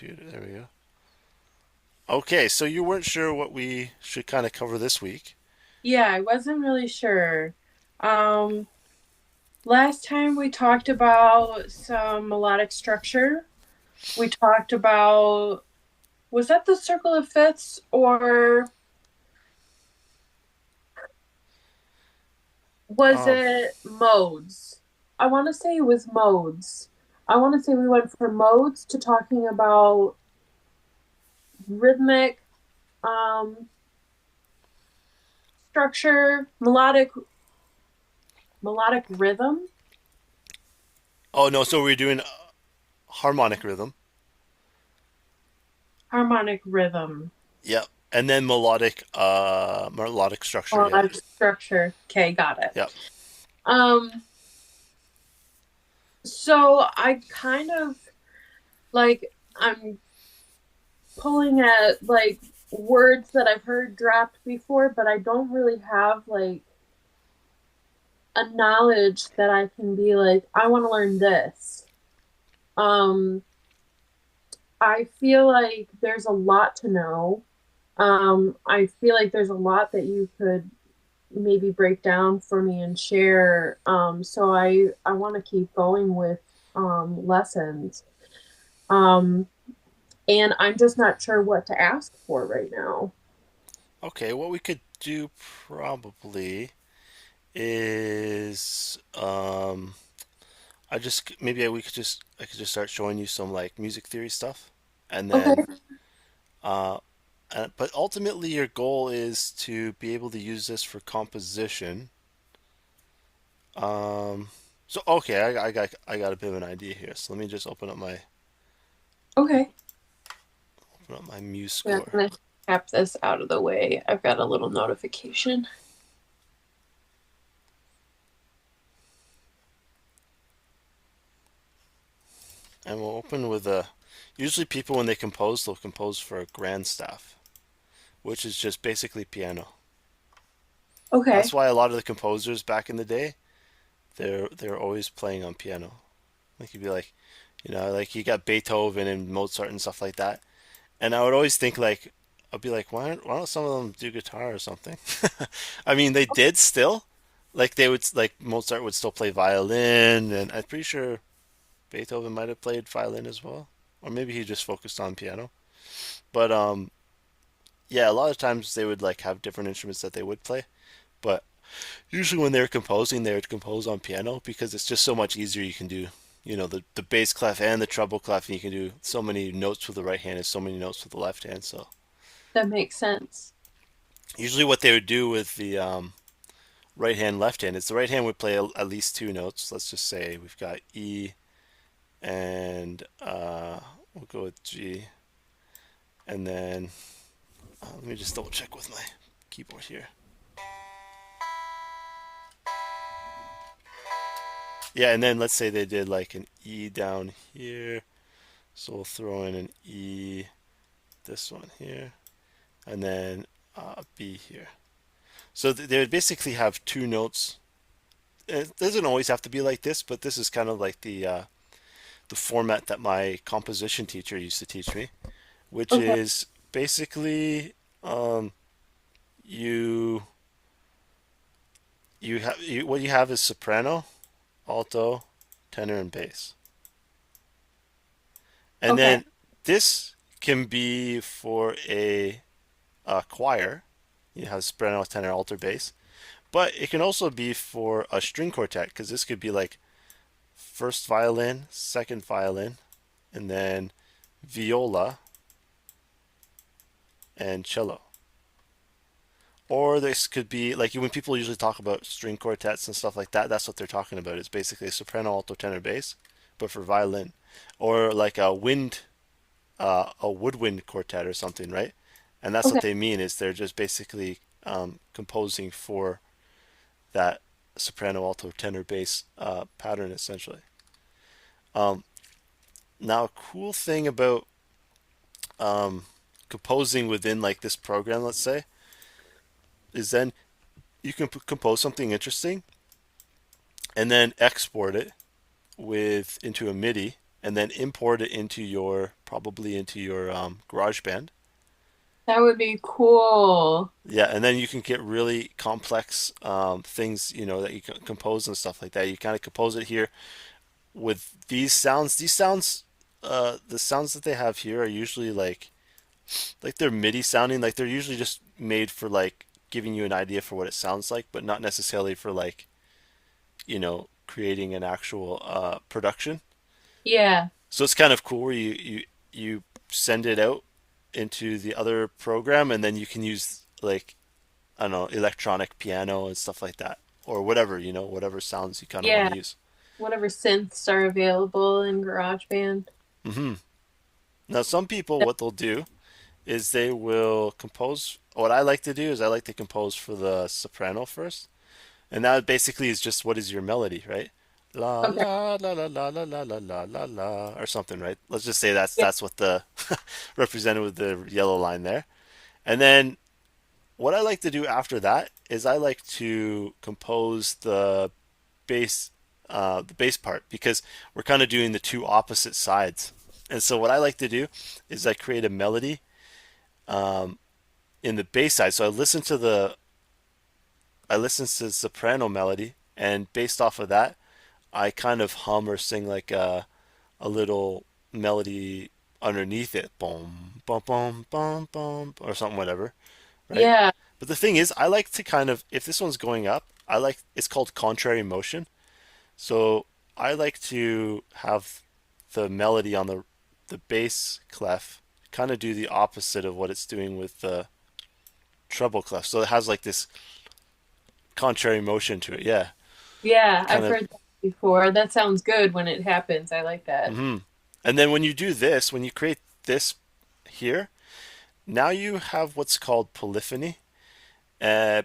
computer. There we go. Okay, so you weren't sure what we should kind of cover this week. Yeah, I wasn't really sure. Um, Last time we talked about some melodic structure. We talked about, was that the circle of fifths or was Um, it modes? I want to say it was modes. I want to say we went from modes to talking about rhythmic um, structure, melodic rhythm, oh no, so we're doing harmonic rhythm. harmonic rhythm, Yep. And then melodic structure. Yep. melodic structure. Okay, got it. Yep. Um, So I kind of I'm pulling at words that I've heard dropped before, but I don't really have a knowledge that I can be like, I want to learn this. Um, I feel like there's a lot to know. I feel like there's a lot that you could maybe break down for me and share. So I want to keep going with lessons. Um, and I'm just not sure what to ask for right now. Okay, what we could do probably is I just maybe I could just start showing you some like music theory stuff, and then Okay. uh, but ultimately your goal is to be able to use this for composition. Um, so okay, I got a bit of an idea here. So let me just Okay. open up my Muse Yeah, I'm score, gonna tap this out of the way. I've got a little notification. and we'll open with a. Usually people when they compose, they'll compose for a grand staff, which is just basically piano. That's Okay. why a lot of the composers back in the day, they're always playing on piano. Like you'd be like, like you got Beethoven and Mozart and stuff like that. And I would always think like, I'd be like, why don't some of them do guitar or something? I mean, they did still. Like they would like Mozart would still play violin, and I'm pretty sure Beethoven might have played violin as well, or maybe he just focused on piano. But yeah, a lot of times they would like have different instruments that they would play. But usually when they're composing, they would compose on piano because it's just so much easier. You can do, the bass clef and the treble clef, and you can do so many notes with the right hand and so many notes with the left hand. So That makes sense. usually what they would do with the right hand, left hand is the right hand would play at least two notes. Let's just say we've got E and we'll go with G, and then let me just double check with my keyboard here. Yeah, and then let's say they did like an E down here. So we'll throw in an E, this one here, and then B here. So they would basically have two notes. It doesn't always have to be like this, but this is kind of like the format that my composition teacher used to teach me, which Okay. is basically um, you what you have is soprano, alto, tenor, and bass, and Okay. then this can be for a choir. You have soprano, tenor, alto, bass. But it can also be for a string quartet because this could be like first violin, second violin, and then viola and cello. Or this could be like when people usually talk about string quartets and stuff like that, that's what they're talking about. It's basically a soprano, alto, tenor, bass, but for violin. Or like a woodwind quartet or something, right? And that's what Okay. they mean is they're just basically composing for that soprano, alto, tenor, bass pattern essentially. Um, Now, a cool thing about um, composing within like this program, let's say, is then you can compose something interesting and then export it with into a MIDI and then import it into your probably into your GarageBand. That would be cool. Yeah, and then you can get really complex things, you know, that you can compose and stuff like that. You kind of compose it here with these sounds. These sounds, the sounds that they have here are usually like they're MIDI sounding. Like they're usually just made for like giving you an idea for what it sounds like, but not necessarily for like, you know, creating an actual production. Yeah. So it's kind of cool where you send it out into the other program, and then you can use like I don't know, electronic piano and stuff like that, or whatever, you know, whatever sounds you kind of want Yeah. to use. Whatever synths are available in GarageBand. hmm Now, some people, what they'll do is they will compose. What I like to do is I like to compose for the soprano first, and that basically is just what is your melody, right? La Okay. la la la la la la la la la la or something, right? Let's just say Yeah. that's what the represented with the yellow line there. And then what I like to do after that is I like to compose bass the bass part because we're kind of doing the two opposite sides. And so what I like to do is I create a melody in the bass side. So I listen to the soprano melody, and based off of that, I kind of hum or sing like a little melody underneath it, boom, boom, boom, boom, boom, or something, whatever, right? Yeah. But the thing is, I like to kind of, if this one's going up, I like it's called contrary motion. So I like to have the melody on the bass clef kind of do the opposite of what it's doing with the treble clef. So it has like this contrary motion to it. Yeah, Yeah. kind I've of. heard that before. That sounds good when it happens. I like that. hmm And then when you do this, when you create this here, now you have what's called polyphony.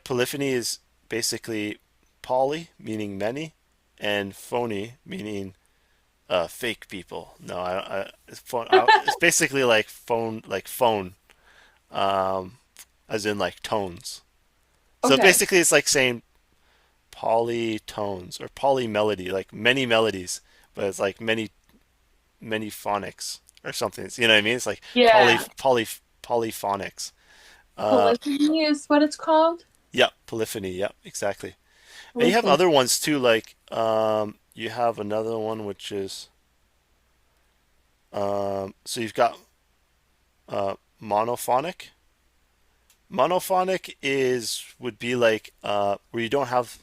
Polyphony is basically poly, meaning many, and phony, meaning fake people. No, it's basically like phone, um, as in like tones. So Okay. basically, it's like saying polytones or polymelody, like many melodies, but it's like many phonics or something. You know what I mean? It's like Yeah. polyphonics. Uh, Polyphony is what it's called. yep, polyphony. Yep, exactly. And you have Polyphony. other ones too, like you have another one which is so you've got monophonic. Monophonic is would be like where you don't have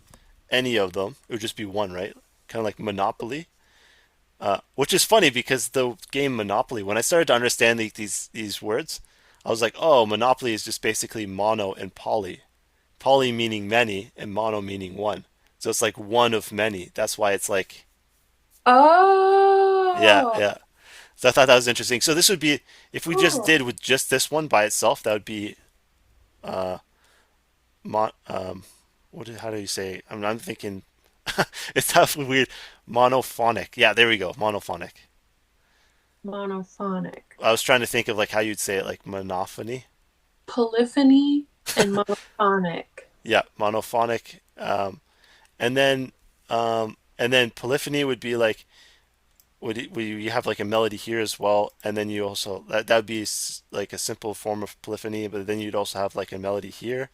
any of them. It would just be one, right? Kind of like Monopoly. Which is funny because the game Monopoly, when I started to understand these words, I was like, oh, Monopoly is just basically mono and poly. Poly meaning many and mono meaning one. So it's like one of many. That's why it's like, yeah, Oh. yeah. So I thought that was interesting. So this would be, if we just Cool. did with just this one by itself, that would be, uh, mon, how do you say? I'm thinking, it's definitely weird. Monophonic. Yeah, there we go. Monophonic. Monophonic. I was trying to think of like how you'd say it, like monophony. Polyphony and monophonic. Yeah, monophonic. And then, and then polyphony would be like, would you have like a melody here as well, and then you also that would be like a simple form of polyphony, but then you'd also have like a melody here,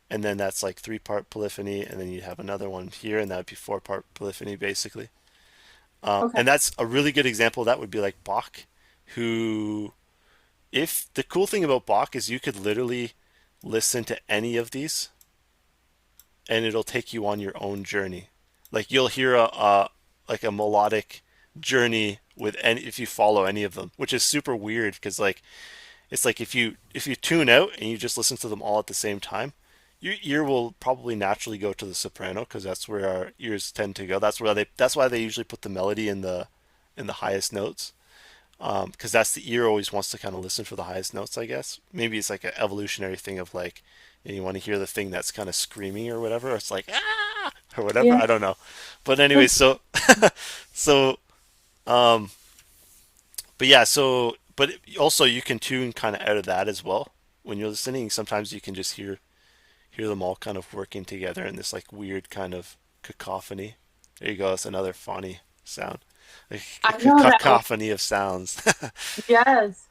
and then that's like three-part polyphony, and then you'd have another one here, and that would be four-part polyphony basically. Okay. And that's a really good example. That would be like Bach, who, if the cool thing about Bach is you could literally listen to any of these, and it'll take you on your own journey. Like you'll hear a like a melodic journey with any if you follow any of them, which is super weird because like it's like if you tune out and you just listen to them all at the same time, your ear will probably naturally go to the soprano because that's where our ears tend to go. That's why they usually put the melody in the highest notes. Because that's the ear always wants to kind of listen for the highest notes, I guess. Maybe it's like an evolutionary thing of like you want to hear the thing that's kind of screaming or whatever. Or it's like ah or whatever. Yeah. I don't know. But anyway, so um, but yeah, but also you can tune kind of out of that as well when you're listening. Sometimes you can just hear them all kind of working together in this like weird kind of cacophony. There you go. That's another phony sound. A I know that one. cacophony of sounds. Yes.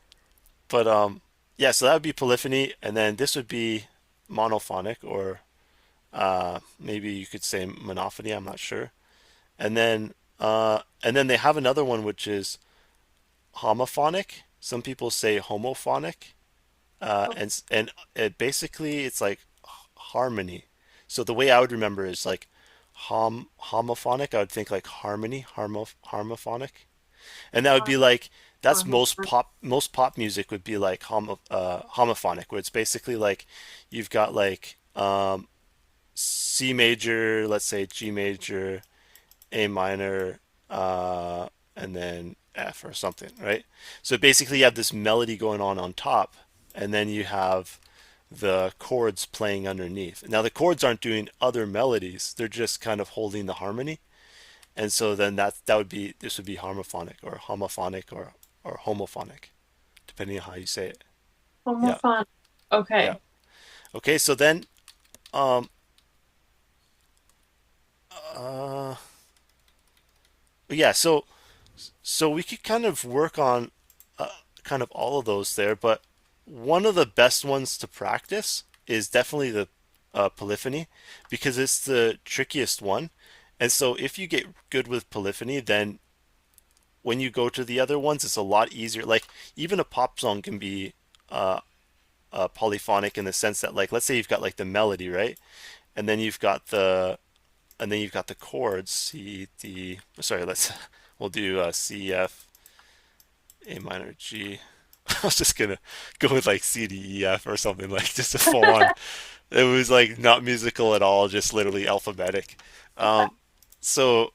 But yeah, so that would be polyphony, and then this would be monophonic, or maybe you could say monophony. I'm not sure. And then they have another one which is homophonic. Some people say homophonic, Okay. and it basically it's like harmony. So the way I would remember is like homophonic. I would think like harmophonic, and that would be like that's most pop music would be like homophonic, where it's basically like you've got like C major, let's say G major, A minor, and then F or something, right? So basically, you have this melody going on top, and then you have the chords playing underneath. Now, the chords aren't doing other melodies; they're just kind of holding the harmony. And so then that would be this would be harmophonic or homophonic or homophonic, depending on how you say it. Yeah, Homophonic. yeah. Okay. Okay, so then um uh yeah, so we could kind of work on uh, kind of all of those there, but one of the best ones to practice is definitely the polyphony because it's the trickiest one. And so if you get good with polyphony, then when you go to the other ones, it's a lot easier. Like even a pop song can be uh, polyphonic in the sense that, like, let's say you've got like the melody, right, and then you've got the chords C D. Sorry, let's we'll do C F A minor G. I was just gonna go with like C D E F or something like just a full on. It was like not musical at all, just literally alphabetic. Um, so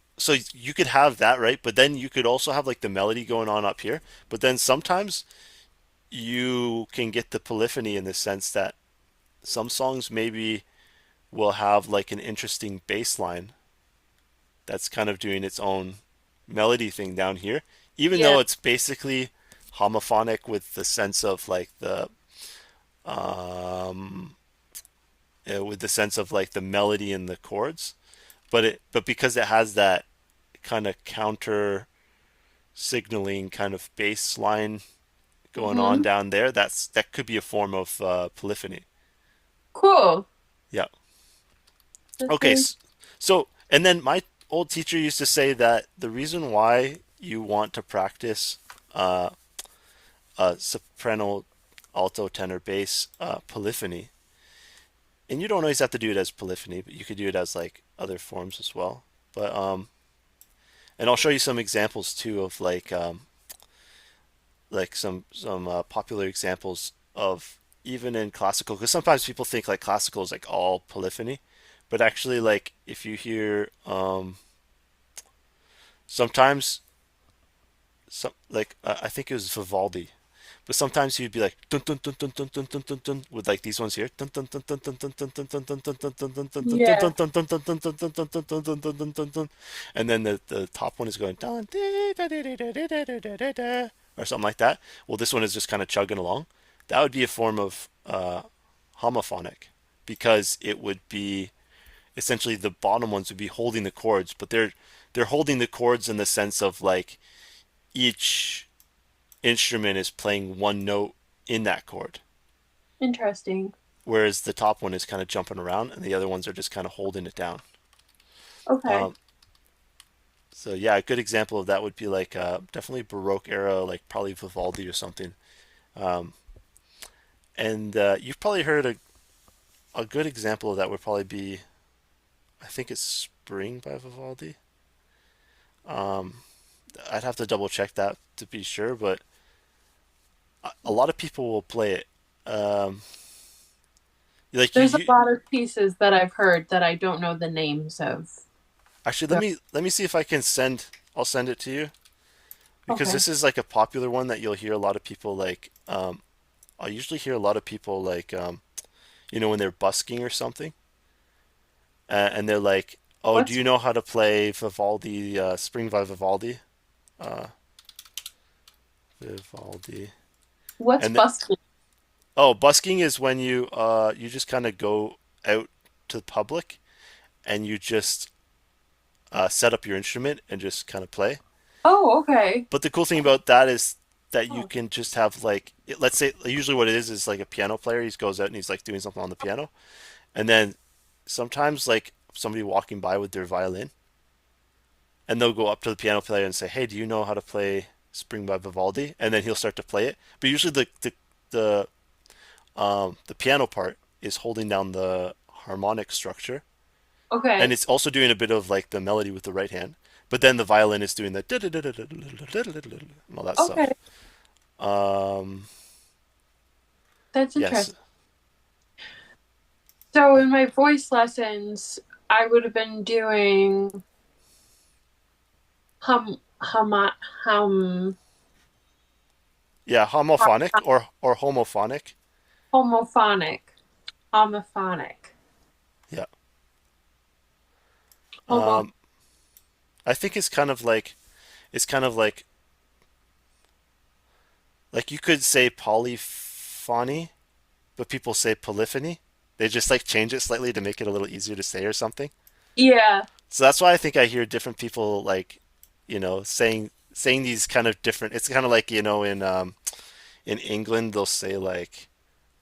you could have that, right? But then you could also have like the melody going on up here. But then sometimes you can get the polyphony in the sense that some songs maybe will have like an interesting bass line that's kind of doing its own melody thing down here, even Yeah. though it's basically homophonic with the sense of like the um with the sense of like the melody and the chords, but because it has that kind of counter signaling kind of bass line going on Hmm. down there, that could be a form of polyphony. Cool. Yeah. This Okay. is So, and then my old teacher used to say that the reason why you want to practice uh, soprano, alto, tenor, bass polyphony, and you don't always have to do it as polyphony, but you could do it as like other forms as well. But and I'll show you some examples too of like some popular examples of even in classical, because sometimes people think like classical is like all polyphony, but actually like if you hear sometimes some like I think it was Vivaldi, but sometimes he'd be like dun dun dun dun dun dun dun dun dun with like these ones here dun dun dun dun dun dun dun dun dun dun dun dun dun dun dun dun yeah. dun dun dun dun dun dun dun dun dun dun dun dun dun dun, and then the top one is going dun or something like that. Well, this one is just kind of chugging along. That would be a form of homophonic because it would be essentially the bottom ones would be holding the chords, but they're holding the chords in the sense of like each instrument is playing one note in that chord, Interesting. whereas the top one is kind of jumping around and the other ones are just kind of holding it down. Okay. Um, so yeah, a good example of that would be like definitely Baroque era, like probably Vivaldi or something. Um, and you've probably heard a good example of that would probably be, I think it's Spring by Vivaldi. Um, I'd have to double check that to be sure, but a lot of people will play it. Um, like There's a you, lot of pieces that I've heard that I don't know the names of. actually, So, let me see if I can send. I'll send it to you because okay. this is like a popular one that you'll hear a lot of people like. I usually hear a lot of people like, when they're busking or something, and they're like, "Oh, do What's you know how to play Vivaldi, Spring by Vivaldi?" Uh, Vivaldi, what's and busking? oh, busking is when you just kind of go out to the public and you just set up your instrument and just kind of play. Oh, okay. But the cool thing about that is that you Oh, can just have like, let's say, usually what it is like a piano player. He goes out and he's like doing something on the piano, and then sometimes like somebody walking by with their violin, and they'll go up to the piano player and say, "Hey, do you know how to play Spring by Vivaldi?" And then he'll start to play it. But usually the piano part is holding down the harmonic structure, and okay. it's also doing a bit of like the melody with the right hand. But then the violin is doing the and all that Okay. stuff. Um, That's yes, interesting. So in my voice lessons, I would have been doing hum, hum, yeah, homophonic or homophonic. homophonic, homophonic, Yeah, homo. um, I think it's kind of like you could say polyphony, but people say polyphony. They just like change it slightly to make it a little easier to say or something. Yeah, So that's why I think I hear different people like, saying these kind of different. It's kind of like in England they'll say like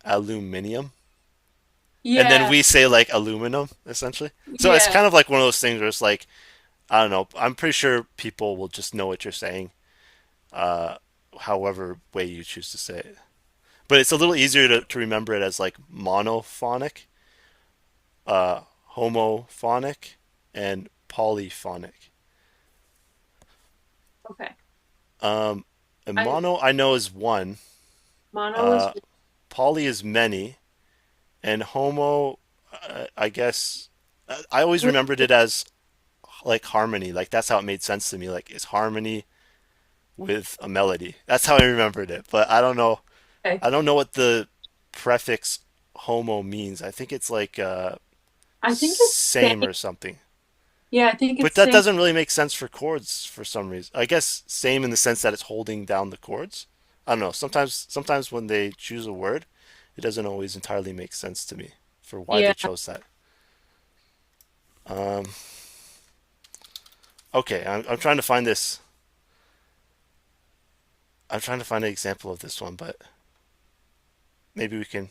aluminium, and then yeah, we say like aluminum essentially. So it's yeah. kind of like one of those things where it's like I don't know. I'm pretty sure people will just know what you're saying, uh, however way you choose to say it. But it's a little easier to remember it as like monophonic, uh, homophonic, and polyphonic. Okay. Um, and I mono I know is one. mono is Uh, poly is many, and homo, I guess, I always remembered it as like harmony. Like that's how it made sense to me. Like is harmony with a melody. That's how I remembered it. But I don't know. okay. I don't know what the prefix homo means. I think it's like I think it's same same. or something. Yeah, I think But it's that same. doesn't really make sense for chords for some reason. I guess same in the sense that it's holding down the chords. I don't know. Sometimes when they choose a word, it doesn't always entirely make sense to me for why Yeah, they chose that. Um, okay, I'm trying to find this. I'm trying to find an example of this one, but maybe we can.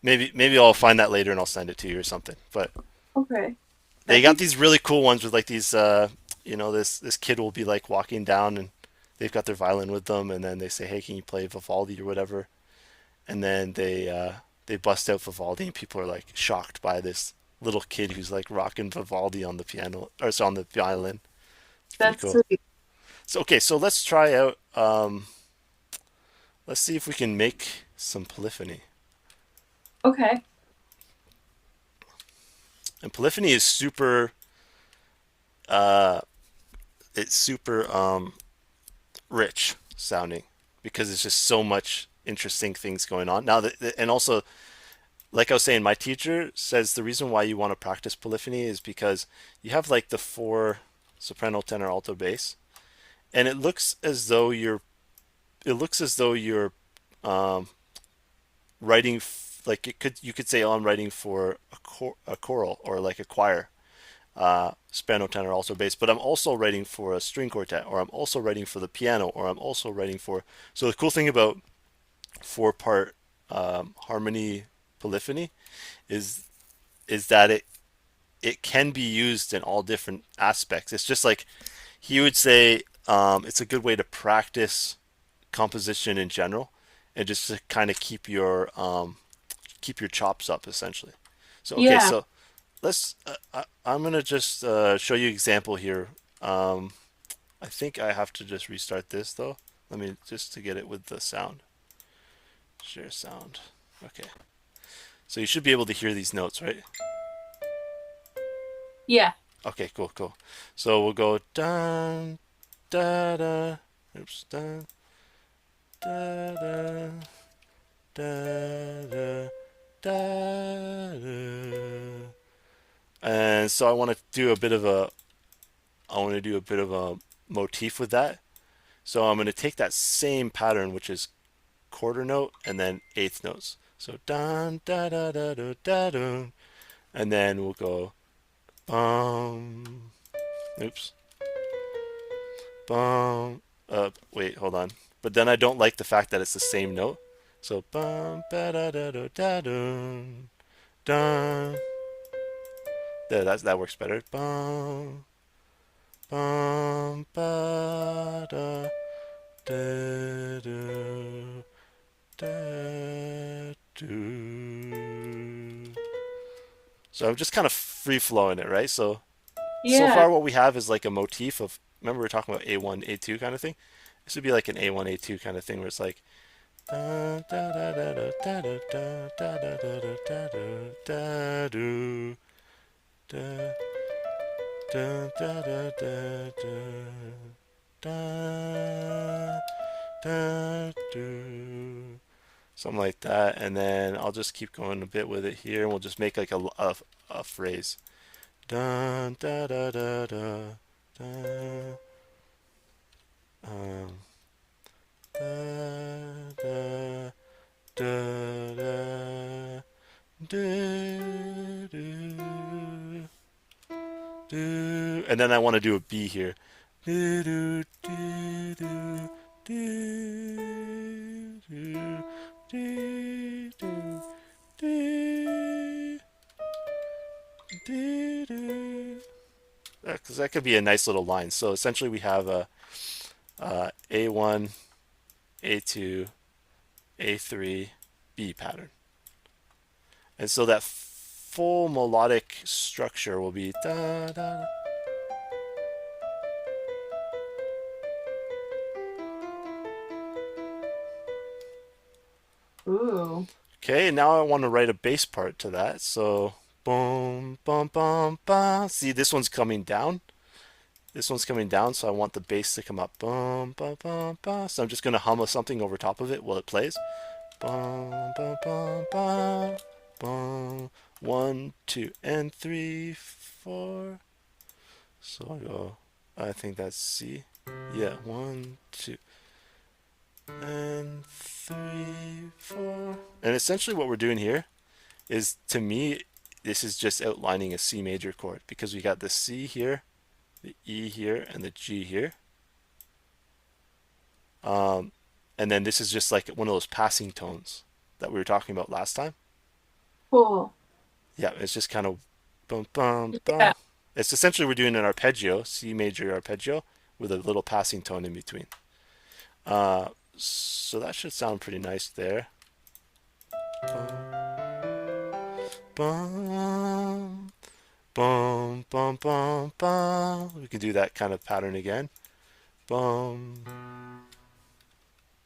Maybe I'll find that later and I'll send it to you or something. But okay. they That'd got be these really cool ones with like these. This kid will be like walking down and they've got their violin with them, and then they say, "Hey, can you play Vivaldi or whatever?" And then they bust out Vivaldi, and people are like shocked by this little kid who's like rocking Vivaldi on the piano or so on the violin. It's pretty that's cool. sweet. So okay, so let's try out. Let's see if we can make some polyphony. Okay. And polyphony is super. Uh, it's super rich sounding because it's just so much interesting things going on now. And also, like I was saying, my teacher says the reason why you want to practice polyphony is because you have like the four soprano, tenor, alto, bass, and it looks as though you're um, writing like it could you could say, oh, I'm writing for a choral or like a choir, soprano, tenor, alto, bass, but I'm also writing for a string quartet, or I'm also writing for the piano, or I'm also writing for. So the cool thing about four-part harmony polyphony is that it can be used in all different aspects. It's just like he would say, it's a good way to practice composition in general, and just to kind of keep your chops up essentially. So okay, Yeah. so let's. I'm gonna just show you an example here. Um, I think I have to just restart this though. Let me just to get it with the sound. Share sound. Okay. So you should be able to hear these notes, right? Yeah. Okay, cool, cool. So we'll go dun da da. Oops, dun da da da da da da. And so I want to do a bit of a motif with that. So I'm going to take that same pattern, which is quarter note and then eighth notes. So dun da da da da da da, and then we'll go bum. Oops. Bum. Wait, hold on. But then I don't like the fact that it's the same note. So bum ba da da da da dun dun. There, that works better. Bum bum ba da da do da do. So I'm just kind of free flowing it, right? So Yeah. far what we have is like a motif of, remember we were talking about A1, A2 kind of thing? This would be like an A1, A2 kind of thing where it's like da da da da da da da da da da da da do da da da da da da da do, something like that, and then I'll just keep going a bit with it here, and we'll just make like a phrase. Dun da da da da da. Um, da da da da do, do, do. And then I want to do a B here. Do, do, do, do, do, do, do, do, do, do, do. Because that could be a nice little line. So essentially, we have a A1, A2, A3, B pattern. And so that full melodic structure will be da da. Ooh. Okay, and now I want to write a bass part to that. So boom, bum, bum, bum. See, this one's coming down. This one's coming down, so I want the bass to come up. Bum, bum, bum, bum. So I'm just gonna hum something over top of it while it plays. Bum, bum, bum, bum, bum. One, two, and three, four. So I go. I think that's C. Yeah, one, two, and three, four. And essentially, what we're doing here is, to me, this is just outlining a C major chord because we got the C here, the E here, and the G here. Um, and then this is just like one of those passing tones that we were talking about last time. Cool. Yeah, it's just kind of bum bum Yeah. bum. It's essentially we're doing an arpeggio, C major arpeggio, with a little passing tone in between. So that should sound pretty nice there. Bum bum bum bum bum. We can do that kind of pattern again. Bum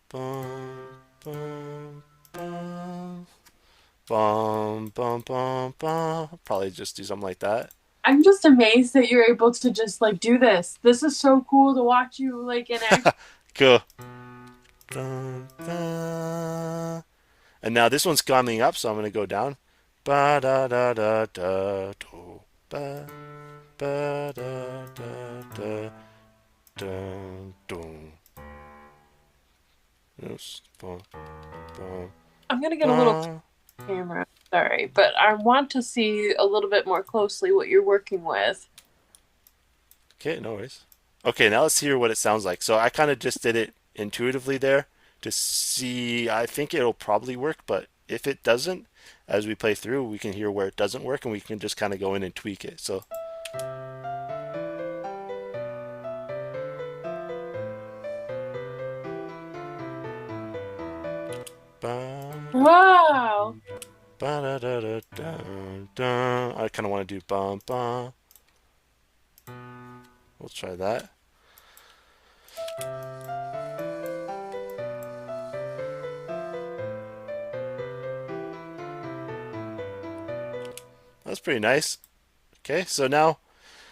bum bum bum bum bum bum bum. Probably just do something like that. I'm just amazed that you're able to just like do this. This is so cool to watch you like in action. Cool. Dun, dun. And now this one's coming up, so I'm gonna go down. Ba da da da da do ba ba da da da dun dun. Yes, ba ba I'm gonna get a little ba. camera. Sorry, but I want to see a little bit more closely what you're working with. Okay, no worries. Okay, now let's hear what it sounds like. So I kind of just did it intuitively there to see. I think it'll probably work, but if it doesn't, as we play through, we can hear where it doesn't work, and we can just kind of go in and tweak it. So ba Wow. ba da da da dun dun. I kind of want to do bum bum. We'll try that. That's pretty nice. Okay, so now,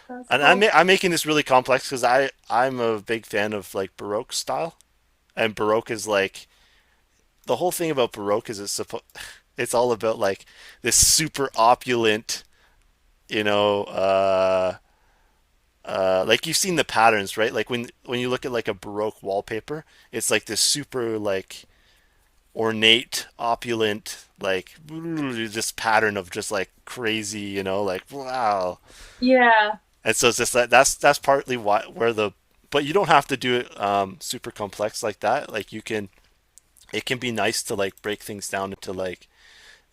That's and cool. I'm making this really complex because I'm a big fan of like Baroque style, and Baroque is like, the whole thing about Baroque is it's all about like this super opulent, you know, like you've seen the patterns, right? Like when you look at like a Baroque wallpaper, it's like this super like ornate, opulent, like just pattern of just like crazy, like wow. Yeah. And so it's just that that's partly why where the but you don't have to do it super complex like that. Like you can, it can be nice to like break things down into like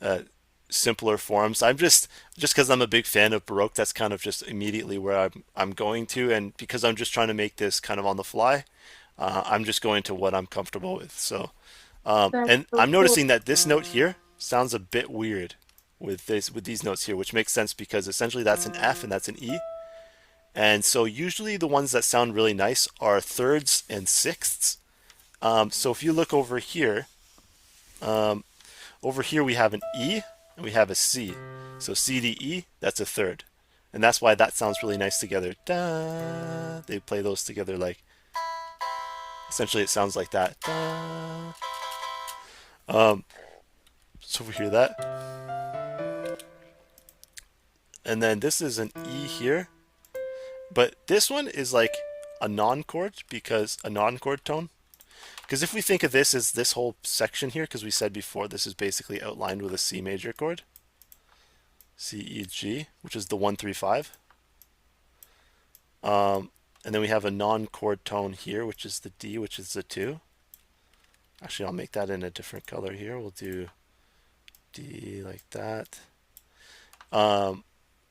uh, simpler forms. I'm just because I'm a big fan of Baroque, that's kind of just immediately where I'm going to, and because I'm just trying to make this kind of on the fly, I'm just going to what I'm comfortable with. So, That's and so I'm cool. noticing that this note here sounds a bit weird with these notes here, which makes sense because essentially that's an F and that's an E. And so usually the ones that sound really nice are thirds and sixths. So if you look over here we have an E and we have a C. So C D E, that's a third. And that's why that sounds really nice together. Da, they play those together like essentially it sounds like that. Da. So we hear that. And then this is an E here. But this one is like a non-chord because a non-chord tone. Because if we think of this as this whole section here, because we said before this is basically outlined with a C major chord, C, E, G, which is the 1-3-5. And then we have a non-chord tone here, which is the D, which is the 2. Actually, I'll make that in a different color here. We'll do D like that.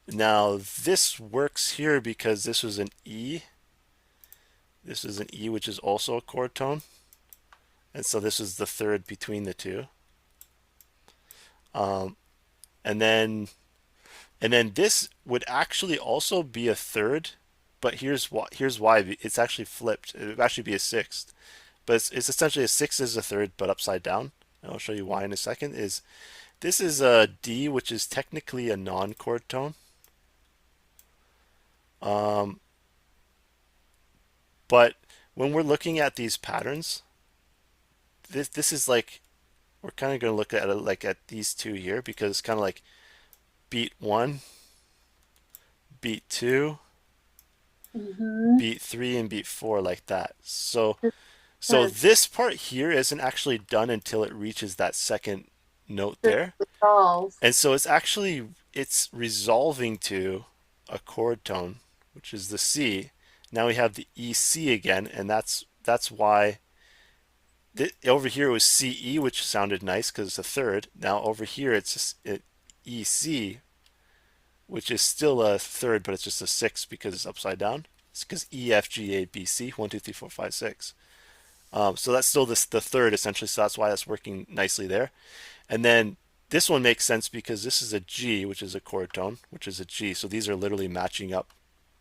Now this works here because this was an E. This is an E, which is also a chord tone. And so this is the third between the two. Um, and then this would actually also be a third, but here's why it's actually flipped. It would actually be a sixth, but it's essentially a sixth is a third, but upside down. And I'll show you why in a second. Is this is a D, which is technically a non-chord tone, um, but when we're looking at these patterns, this is like we're kind of going to look at it like at these two here because it's kind of like beat one, beat two, Mm-hmm. beat three, and beat four like that. So Makes so sense. this part here isn't actually done until it reaches that second note The there. dolls. And so it's resolving to a chord tone, which is the C. Now we have the EC again, and that's why over here it was CE, which sounded nice because it's a third. Now over here EC, which is still a third, but it's just a six because it's upside down. It's because E, F, G, A, B, C, 1, 2, 3, 4, 5, 6. So that's still the third essentially. So that's why that's working nicely there. And then this one makes sense because this is a G, which is a chord tone, which is a G. So these are literally matching up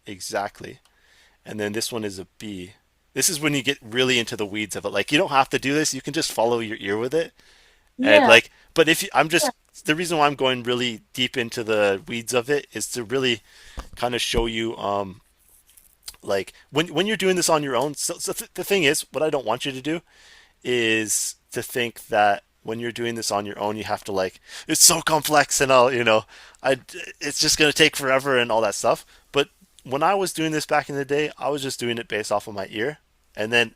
exactly. And then this one is a B. This is when you get really into the weeds of it. Like you don't have to do this. You can just follow your ear with it. And Yeah. like, but if you, I'm Yeah. just the reason why I'm going really deep into the weeds of it is to really kind of show you like when you're doing this on your own. The thing is, what I don't want you to do is to think that when you're doing this on your own, you have to like it's so complex and all I it's just gonna take forever and all that stuff. But when I was doing this back in the day, I was just doing it based off of my ear, and then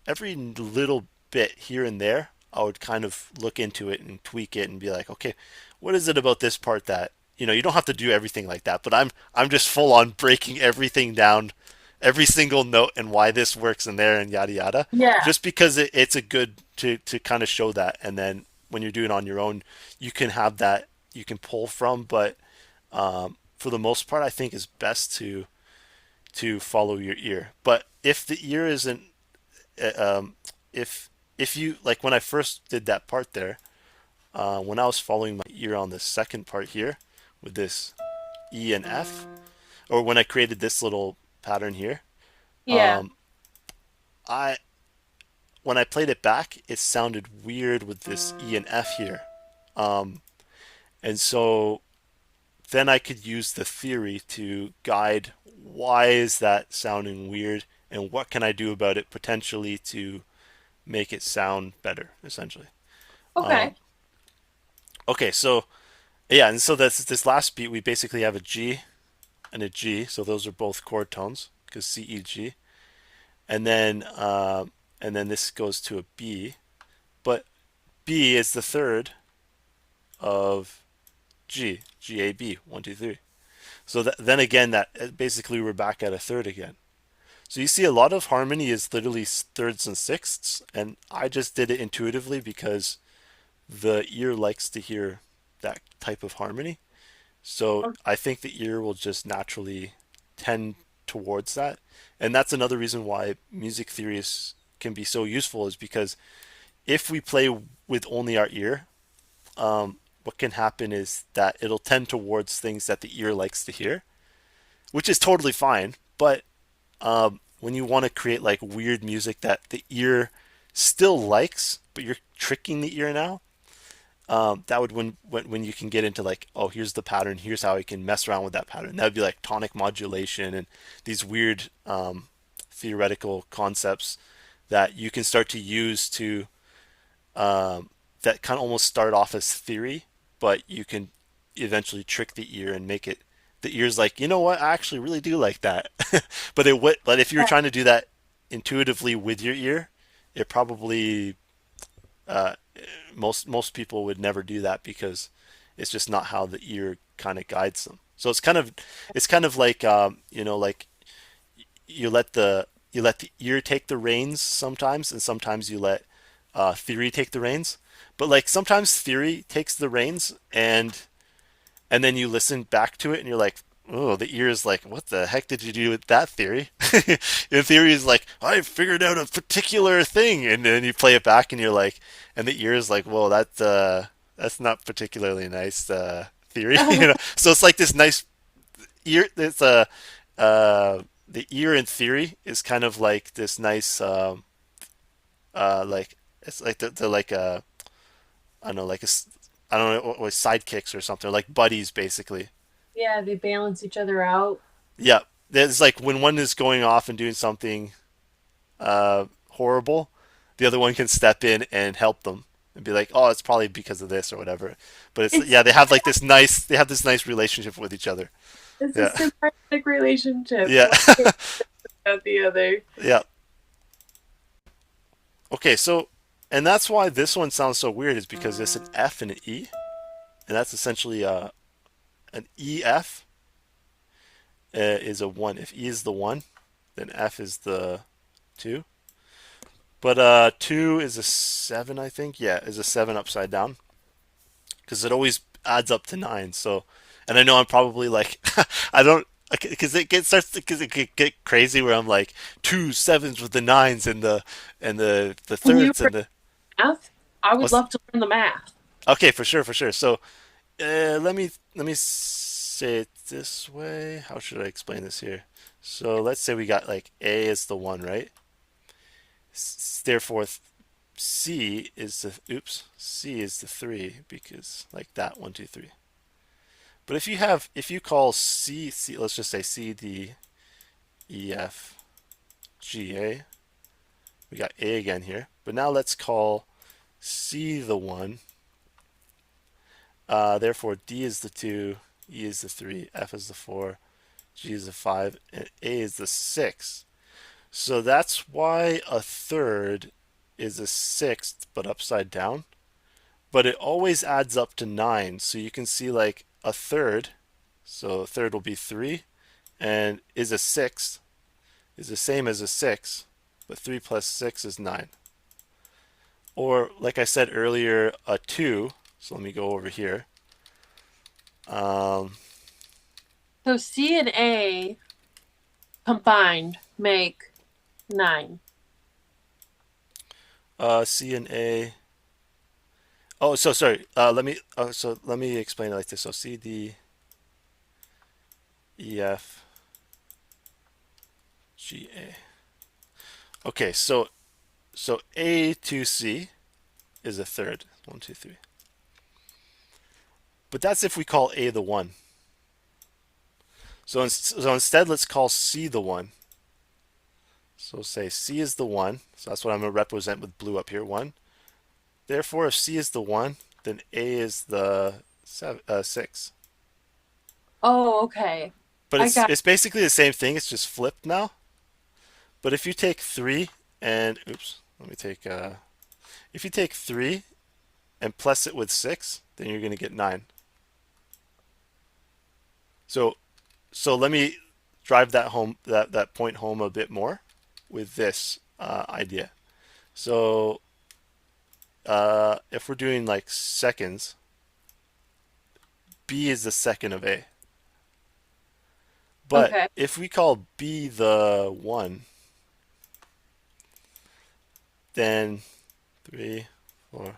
every little bit here and there, I would kind of look into it and tweak it and be like, okay, what is it about this part that you don't have to do everything like that, but I'm just full on breaking everything down, every single note and why this works in there and yada yada, Yeah. just because it's a good to kind of show that, and then when you're doing it on your own, you can have that you can pull from, but for the most part, I think is best to follow your ear. But if the ear isn't um, if you like when I first did that part there, when I was following my ear on the second part here with this E and F, or when I created this little pattern here, Yeah. um, I when I played it back, it sounded weird with this E and F here, um, and so then I could use the theory to guide why is that sounding weird and what can I do about it potentially to make it sound better, essentially. Okay. Okay, so yeah, and so this last beat we basically have a G and a G, so those are both chord tones because C E G, and then this goes to a B, but B is the third of G A B 1 2 3. So then again that basically we're back at a third again. So you see a lot of harmony is literally thirds and sixths, and I just did it intuitively because the ear likes to hear that type of harmony. So Okay. I think the ear will just naturally tend towards that. And that's another reason why music theories can be so useful is because if we play with only our ear, what can happen is that it'll tend towards things that the ear likes to hear, which is totally fine. But when you want to create like weird music that the ear still likes, but you're tricking the ear now, that would when you can get into like, oh, here's the pattern, here's how I can mess around with that pattern. That would be like tonic modulation and these weird theoretical concepts that you can start to use to that kind of almost start off as theory, but you can eventually trick the ear and make it the ear's like, you know what, I actually really do like that. But if you were trying to do that intuitively with your ear, it probably uh, most people would never do that because it's just not how the ear kind of guides them. So it's kind of like like you let the ear take the reins sometimes, and sometimes you let theory take the reins. But like sometimes theory takes the reins, and then you listen back to it, and you're like, oh, the ear is like, what the heck did you do with that theory? And theory is like, I figured out a particular thing, and then you play it back, and you're like, and the ear is like, well, that's not particularly nice theory, So it's like this nice ear. It's a the ear in theory is kind of like this nice like it's like the like I don't know like I don't know what sidekicks or something like buddies basically. Yeah, they balance each other out. Yeah, it's like when one is going off and doing something horrible, the other one can step in and help them and be like, oh, it's probably because of this or whatever. But it's It's yeah, they have this nice relationship with each other. it's a Yeah, symbiotic relationship. yeah, One without the other. yeah. Okay, so and that's why this one sounds so weird is because it's an F and an E, and that's essentially an EF is a one. If E is the one, then F is the two. But two is a seven, I think. Yeah, is a seven upside down because it always adds up to nine. So, and I know I'm probably like, I don't, because it get crazy where I'm like two sevens with the nines and the When you thirds were and the in math, I would what's love to learn the math. okay for sure for sure. So let me say it this way. How should I explain this here? So let's say we got like A is the one, right? Therefore, C is the three because like that one, two, three. But if you call C, let's just say C, D, E, F, G, A. We got A again here. But now let's call C the one. Therefore, D is the two, E is the three, F is the four, G is the five, and A is the six. So that's why a third is a sixth, but upside down. But it always adds up to nine. So you can see like a third. So a third will be three, and is a sixth is the same as a six, but three plus six is nine. Or like I said earlier, a two. So let me go over here. Um, So C and A combined make 9. C and A. Oh, so sorry. Let me explain it like this. So C, D, E, F, G, A. Okay, so A to C is a third. One, two, three. But that's if we call A the one. So instead, let's call C the one. So say C is the one. So that's what I'm going to represent with blue up here. One. Therefore, if C is the one, then A is the six. Oh, okay. But I got it's basically the same thing. It's just flipped now. But if you take three and oops, let me take if you take three and plus it with six, then you're going to get nine. So so let me drive that home that point home a bit more. with this idea. So if we're doing like seconds, B is the second of A. But Okay. if we call B the 1, then 3, 4,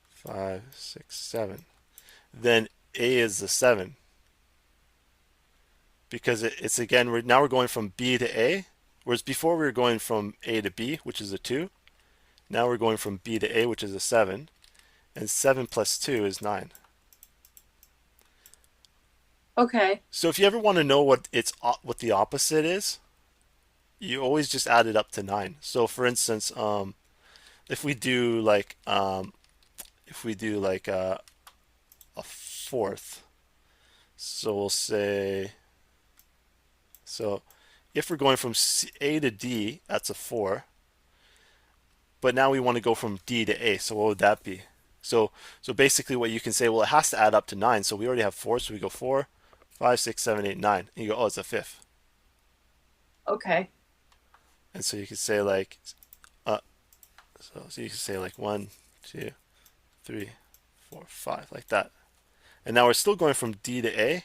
5, 6, 7. Then A is the 7 because it's again now we're going from B to A, whereas before we were going from A to B, which is a 2. Now we're going from B to A, which is a 7, and 7 plus 2 is 9. Okay. So if you ever want to know what the opposite is, you always just add it up to 9. So for instance, if we do like a fourth, so we'll say so if we're going from A to D, that's a 4. But now we want to go from D to A. So what would that be? So basically what you can say, well, it has to add up to 9. So we already have 4, so we go 4, 5, 6, 7, 8, 9. And you go, oh, it's a fifth. Okay. And so you could say like uh so you could say like 1, 2, 3, 4, 5, like that. And now we're still going from D to A,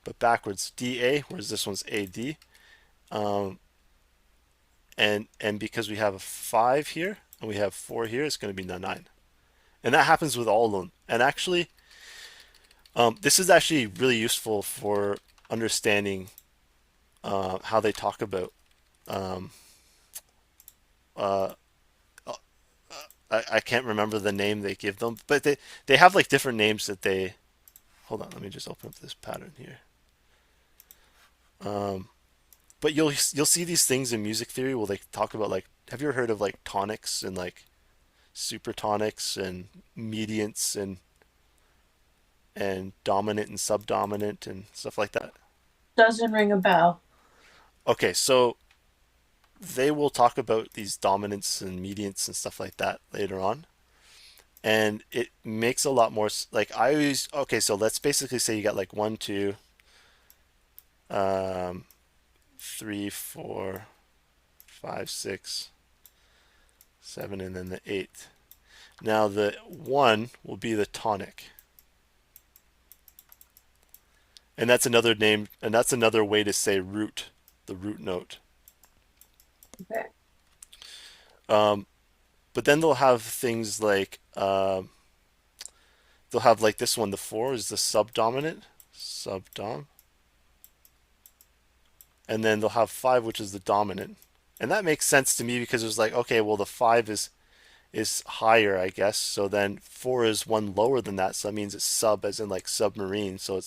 but backwards DA, whereas this one's AD. Um, and because we have a 5 here and we have 4 here, it's going to be 9. And that happens with all of them. And actually, this is actually really useful for understanding how they talk about. Um, uh, I can't remember the name they give them, but they have like different names that they. Hold on, let me just open up this pattern here. Um, but you'll see these things in music theory where they talk about like. Have you ever heard of like tonics and like supertonics and mediants and dominant and subdominant and stuff like that? Doesn't ring a bell. Okay, so they will talk about these dominants and mediants and stuff like that later on. And it makes a lot more like I always okay, so let's basically say you got like one, two, um, three, four, five, six, seven, and then the eighth. Now the one will be the tonic. And that's another name, and that's another way to say root, the root note. Okay. Um, but then they'll have things like they'll have like this one. The four is the subdominant, subdom, and then they'll have five, which is the dominant. And that makes sense to me because it was like, okay, well the five is higher, I guess. So then four is one lower than that, so that means it's sub, as in like submarine. So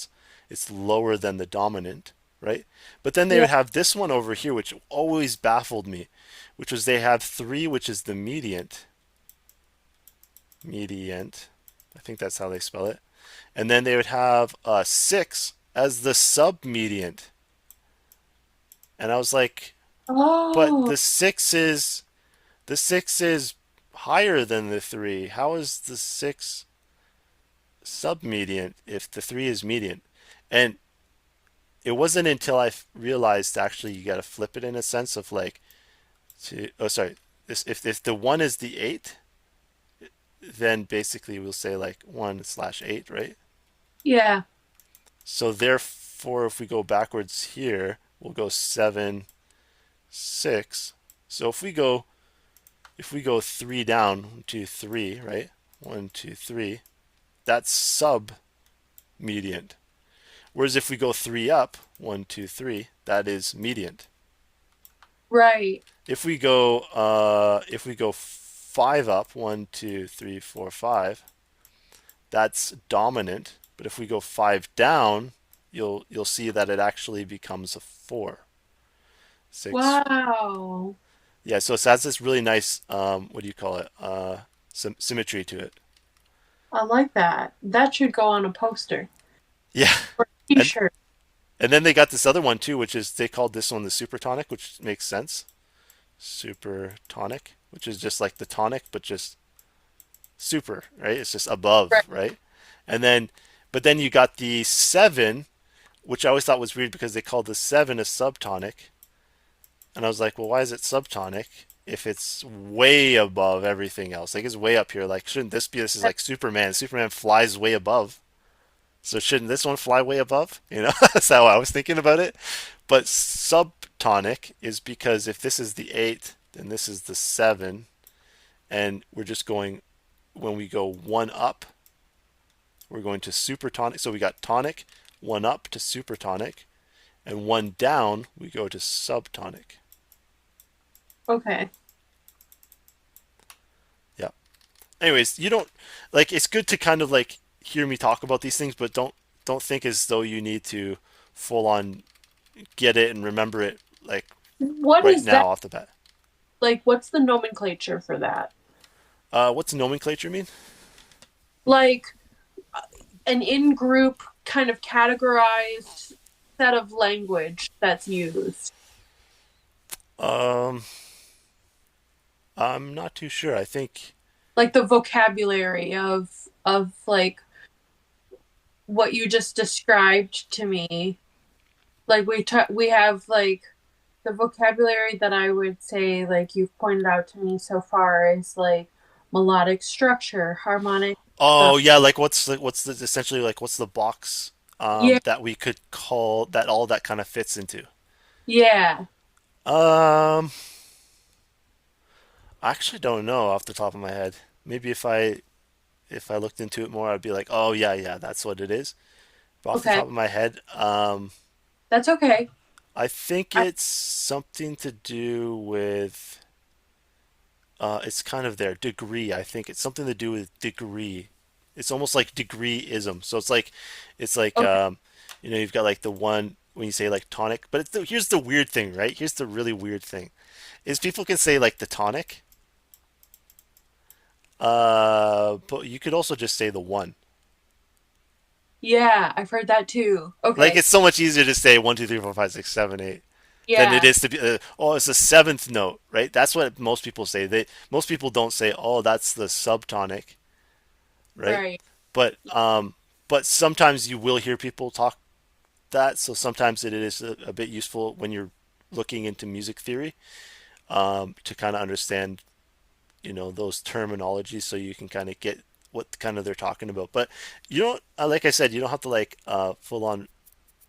it's lower than the dominant, right? But then they Yeah. would have this one over here, which always baffled me, which was they have three, which is the mediant, mediant. I think that's how they spell it. And then they would have six as the submediant. And I was like, but Oh, the six is higher than the three. How is the six submediant if the three is mediant? And it wasn't until I realized actually you got to flip it in a sense of like to oh sorry this if the one is the eight, then basically we'll say like 1/8, right? yeah. So therefore if we go backwards here we'll go 7, 6. So if we go three down, 1, 2, 3, right? 1, 2, 3, that's sub mediant. Whereas if we go three up, 1, 2, 3, that is mediant. Right. If we go five up, 1, 2, 3, 4, 5, that's dominant. But if we go five down, you'll see that it actually becomes a 4, 6. Wow. Yeah, so it has this really nice what do you call it? Symmetry to it. I like that. That should go on a poster Yeah, or and t-shirt. and then they got this other one too, which is they called this one the supertonic, which makes sense. Supertonic, which is just like the tonic, but just super, right? It's just Right. above, right? And then, but then you got the seven, which I always thought was weird because they called the seven a subtonic, And I was like, well, why is it subtonic if it's way above everything else? Like it's way up here. Like shouldn't this be? This is like Superman. Superman flies way above. So shouldn't this one fly way above? You know, that's how I was thinking about it. But subtonic is because if this is the eight, then this is the seven, and we're just going when we go one up, we're going to supertonic. So we got tonic, one up to supertonic, and one down, we go to subtonic. Okay. Yeah. Anyways, you don't like it's good to kind of like hear me talk about these things, but don't think as though you need to full on get it and remember it like What right is that? now off the bat. Like, what's the nomenclature for that? What's nomenclature mean? Like, an in-group kind of categorized set of language that's used. Um, I'm not too sure. I think Like the vocabulary of like what you just described to me. Like we have like the vocabulary that I would say like you've pointed out to me so far is like melodic structure, harmonic. oh yeah, like what's the essentially like what's the box Yeah, that we could call that all that kind of fits into? yeah. Um, I actually don't know off the top of my head. Maybe if I looked into it more, I'd be like, oh yeah, yeah, that's what it is. But off the Okay. top of my head, That's okay. I think I, it's something to do with it's kind of their degree. I think it's something to do with degree. It's almost like degreeism. So it's like okay. you know, you've got like the one when you say like tonic, but here's the weird thing, right? Here's the really weird thing is people can say like the tonic, but you could also just say the one. Yeah, I've heard that too. Like Okay. it's so much easier to say one, two, three, four, five, six, seven, eight than it Yeah. is to be oh it's the seventh note, right? That's what most people say. They most people don't say oh that's the subtonic, right? Right. But but sometimes you will hear people talk that. So sometimes it is a bit useful when you're looking into music theory to kind of understand you know those terminologies so you can kind of get what kind of they're talking about. But you don't like I said you don't have to like full on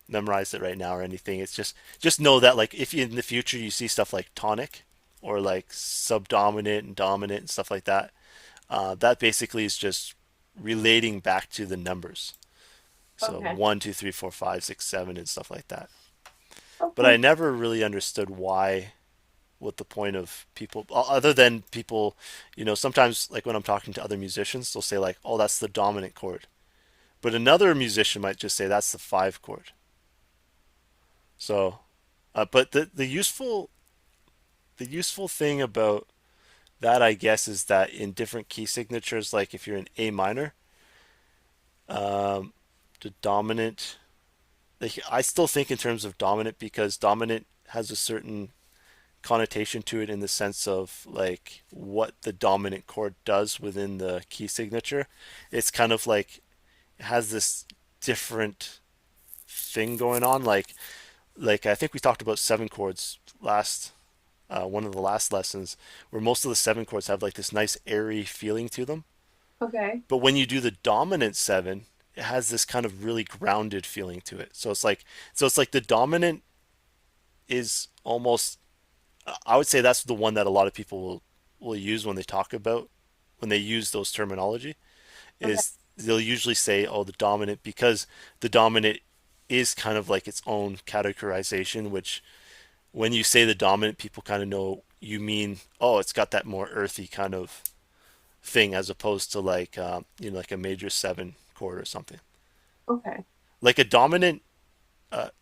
memorize it right now or anything. It's just know that like if you, in the future you see stuff like tonic or like subdominant and dominant and stuff like that, that basically is just relating back to the numbers. So Okay. one, two, three, four, five, six, seven, and stuff like that. But I Okay. never really understood why, what the point of people, other than people, you know, sometimes like when I'm talking to other musicians, they'll say like, oh, that's the dominant chord. But another musician might just say that's the five chord. So, but the useful thing about that, I guess, is that in different key signatures, like if you're in A minor, um, the dominant, like I still think in terms of dominant because dominant has a certain connotation to it in the sense of like what the dominant chord does within the key signature. It's kind of like it has this different thing going on. Like I think we talked about seven chords last one of the last lessons, where most of the seven chords have like this nice airy feeling to them. Okay. But when you do the dominant seven, it has this kind of really grounded feeling to it. So it's like the dominant is almost I would say that's the one that a lot of people will use when they talk about when they use those terminology Okay. is they'll usually say oh the dominant because the dominant is kind of like its own categorization which when you say the dominant people kind of know you mean oh it's got that more earthy kind of thing as opposed to like you know like a major seven chord or something Okay. like a dominant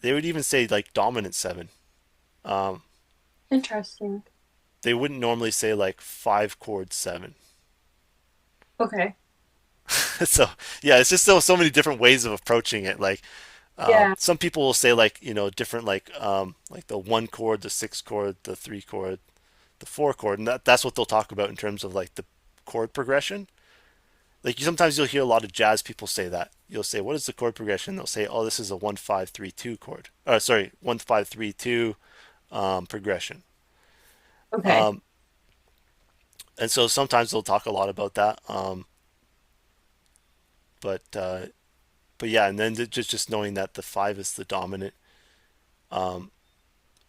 they would even say like dominant seven um, Interesting. they wouldn't normally say like five chord seven. Okay. So yeah, it's just so many different ways of approaching it. Like Yeah. some people will say like you know different like the one chord, the six chord, the three chord, the four chord, and that's what they'll talk about in terms of like the chord progression. Like sometimes you'll hear a lot of jazz people say that. You'll say, "What is the chord progression?" They'll say, "Oh, this is a 1 5 3 2 chord." Sorry, 1 5 3 2 progression. Okay. Um, and so sometimes they'll talk a lot about that. But but yeah, and then just knowing that the five is the dominant. Um,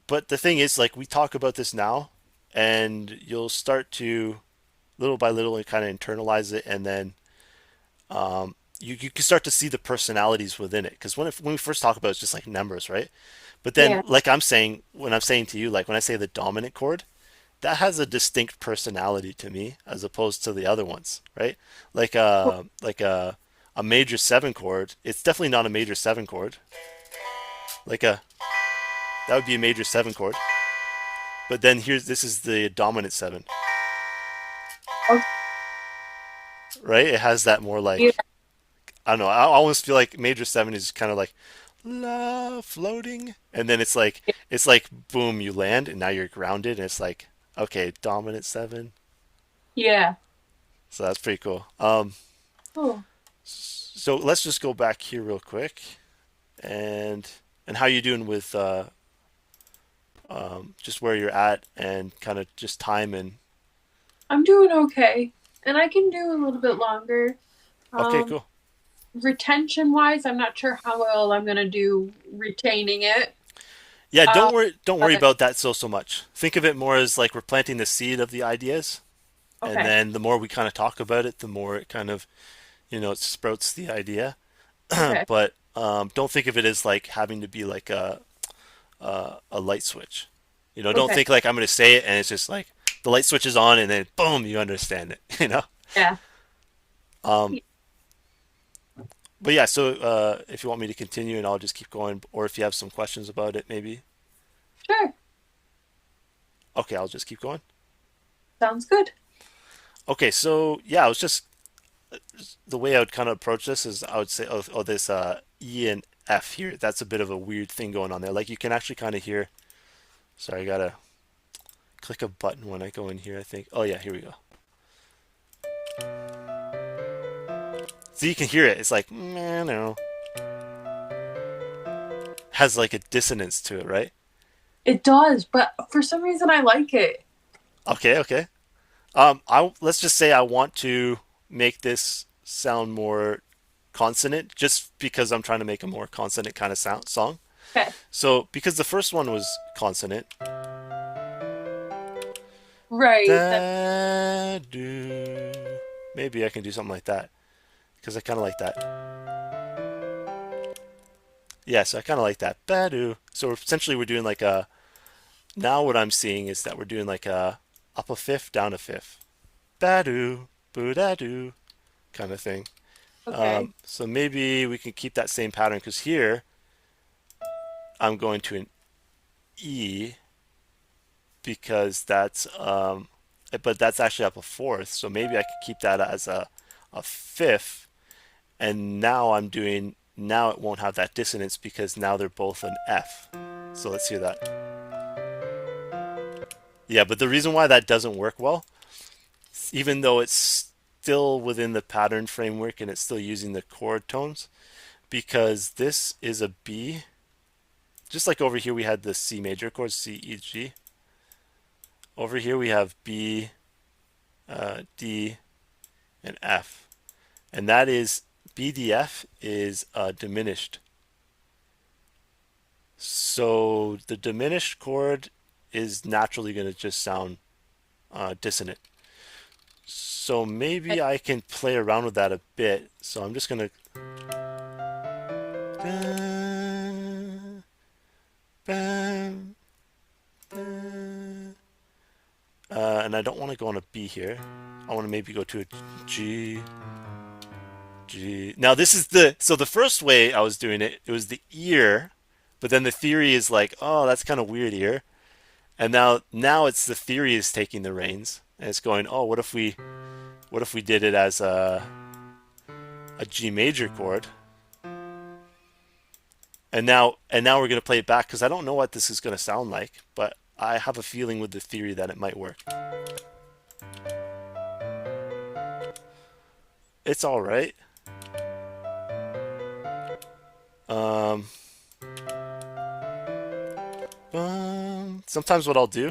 but the thing is, like we talk about this now, and you'll start to little by little kind of internalize it, and then you can start to see the personalities within it. Because when we first talk about it, it's just like numbers, right? But then, Yeah. like I'm saying, when I'm saying to you, like when I say the dominant chord, that has a distinct personality to me as opposed to the other ones, right? Like a major seven chord, it's definitely not a major seven chord. Like a that would be a major seven chord. But then here's this is the dominant seven, Okay. right? It has that more Yeah. like I don't know. I almost feel like major seven is kind of like la floating, and then it's like boom, you land, and now you're grounded, and it's like okay, dominant seven. Yeah. So that's pretty cool. Oh, So let's just go back here real quick, and how you doing with just where you're at and kind of just time and I'm doing okay. And I can do a little bit longer. okay, Um, cool. retention wise, I'm not sure how well I'm gonna do retaining it. Yeah, Uh, don't worry but about that so much. Think of it more as like we're planting the seed of the ideas, and okay. then the more we kind of talk about it, the more it kind of it sprouts the idea. Okay. But don't think of it as like having to be like a light switch. Don't Okay. think like I'm going to say it and it's just like the light switch is on and then boom, you understand it. Yeah. Um, but yeah, so if you want me to continue and I'll just keep going, or if you have some questions about it, maybe. Sure. Okay, I'll just keep going. Sounds good. Okay, so yeah, I was just the way I would kind of approach this is I would say, oh this E and F here, that's a bit of a weird thing going on there. Like you can actually kind of hear. Sorry, I gotta click a button when I go in here. I think. Oh yeah, here we go. So you can hear it. It's like, man, no, has like a dissonance to it, right? It does, but for some reason I like it. Okay, okay. I let's just say I want to make this sound more consonant, just because I'm trying to make a more consonant kind of sound song. Okay. So because the first one was consonant, Right. That da do. Maybe I can do something like that because I kind of like that. Yeah, so I kind of like that. Ba do. So essentially, we're doing like a. Now what I'm seeing is that we're doing like a up a fifth, down a fifth. Ba do, boo da do, kind of thing. okay. So maybe we can keep that same pattern because here I'm going to an E because but that's actually up a fourth. So maybe I could keep that as a fifth. And now it won't have that dissonance because now they're both an F. So let's hear that. Yeah, but the reason why that doesn't work well, even though it's still within the pattern framework and it's still using the chord tones, because this is a B. Just like over here we had the C major chords, C, E, G. Over here we have B, D, and F. And that is BDF is diminished. So the diminished chord is naturally going to just sound dissonant. So maybe I can play around with that a bit. So I'm just going to. And I don't want to go on a B here. I want to maybe go to a G, G. Now this is so the first way I was doing it, it was the ear, but then the theory is like, oh, that's kind of weird ear. And now it's the theory is taking the reins and it's going, oh, what if we did it as a G major chord? And now we're gonna play it back because I don't know what this is gonna sound like, but I have a feeling with the theory that it might work. It's all right. Um, sometimes what I'll do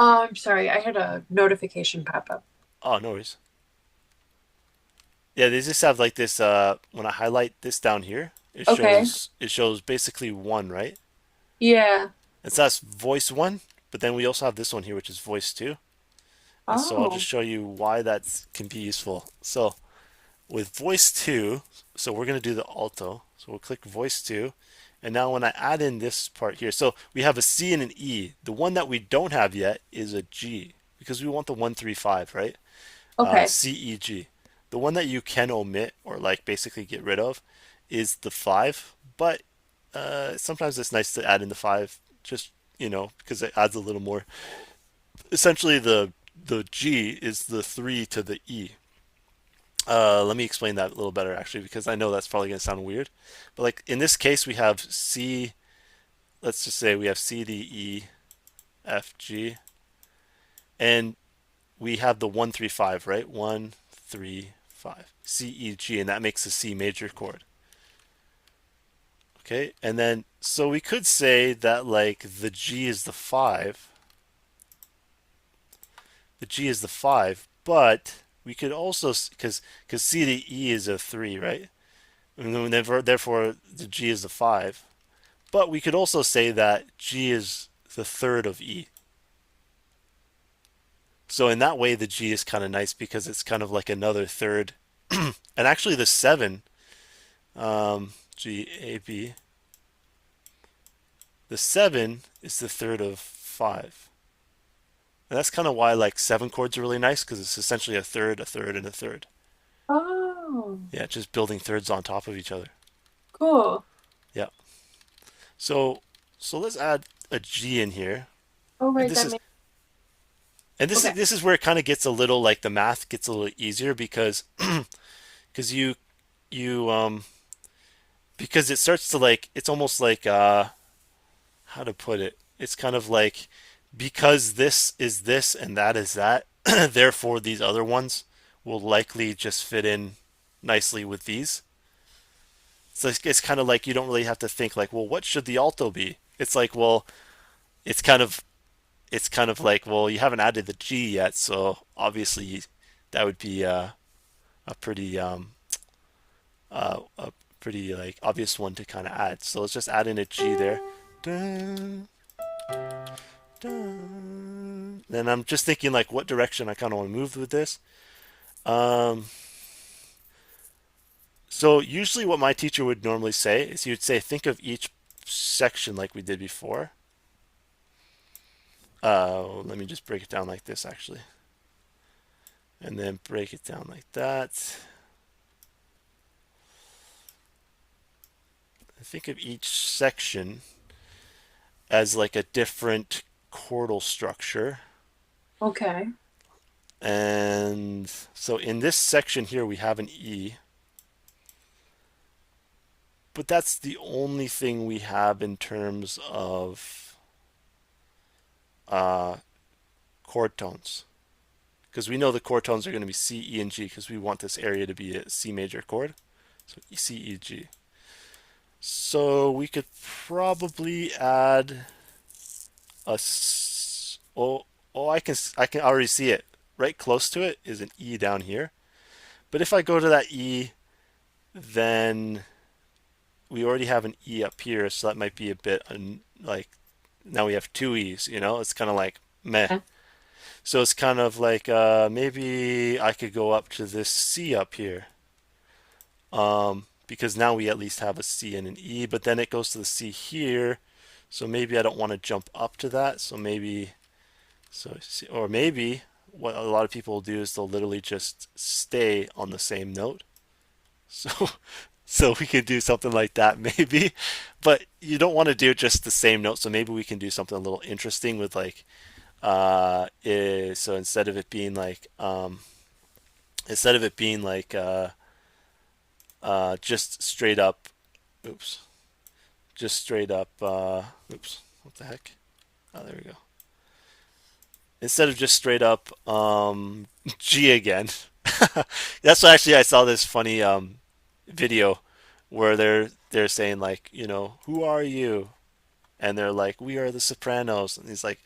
I'm sorry, I had a notification pop up. Oh, no worries. Yeah, they just have like this when I highlight this down here, Okay. it shows basically one, right? Yeah. And so that's voice one, but then we also have this one here, which is voice two. And so I'll just Oh, show you why that can be useful. So with voice two, so we're going to do the alto. So we'll click voice two. And now when I add in this part here, so we have a C and an E. The one that we don't have yet is a G because we want the 135, right? okay. C, E, G. The one that you can omit or like basically get rid of is the 5, but sometimes it's nice to add in the 5 just, because it adds a little more. Essentially, the G is the 3 to the E. Let me explain that a little better actually, because I know that's probably going to sound weird. But like in this case, we have C, let's just say we have C, D, E, F, G, and we have the 135, right? 135, C, E, G, and that makes a C major chord. Okay, and then so we could say that like the G is the 5, the G is the 5, but we could also, because C to E is a 3, right? And then therefore the G is the 5. But we could also say that G is the third of E. So in that way, the G is kind of nice because it's kind of like another third. And actually, the 7, G, A, B, the 7 is the third of 5. And that's kind of why like 7 chords are really nice because it's essentially a third, and a third. Oh, Yeah, just building thirds on top of each other. cool. Yeah. So let's add a G in here. Oh, And right, this that is makes and this is okay. this is where it kind of gets a little like the math gets a little easier because you because it starts to like it's almost like how to put it. It's kind of like because this is this and that is that, therefore these other ones will likely just fit in nicely with these. So it's kind of like you don't really have to think like, well, what should the alto be? It's like, well, it's kind of it's kind of like, well, you haven't added the G yet, so obviously that would be a pretty a pretty like obvious one to kind of add. So let's just add in a G there. Dun, dun. Then I'm just thinking like what direction I kind of want to move with this. Um, so usually what my teacher would normally say is he would say think of each section like we did before. Let me just break it down like this actually, and then break it down like that. Think of each section as like a different chordal structure. Okay. And so in this section here, we have an E, but that's the only thing we have in terms of uh, chord tones. Because we know the chord tones are going to be C, E, and G because we want this area to be a C major chord. So C, E, G. So we could probably add a. Oh, I can already see it. Right close to it is an E down here. But if I go to that E, then we already have an E up here, so that might be a bit like now we have two E's, It's kind of like meh. Yeah. So it's kind of like maybe I could go up to this C up here. Because now we at least have a C and an E, but then it goes to the C here. So maybe I don't want to jump up to that. Or maybe what a lot of people will do is they'll literally just stay on the same note. So so we could do something like that maybe. But you don't want to do just the same note, so maybe we can do something a little interesting with like so instead of it being like just straight up oops just straight up oops what the heck, oh there we go, instead of just straight up G again. That's why actually I saw this funny video where they're saying like, who are you? And they're like, we are the Sopranos. And he's like,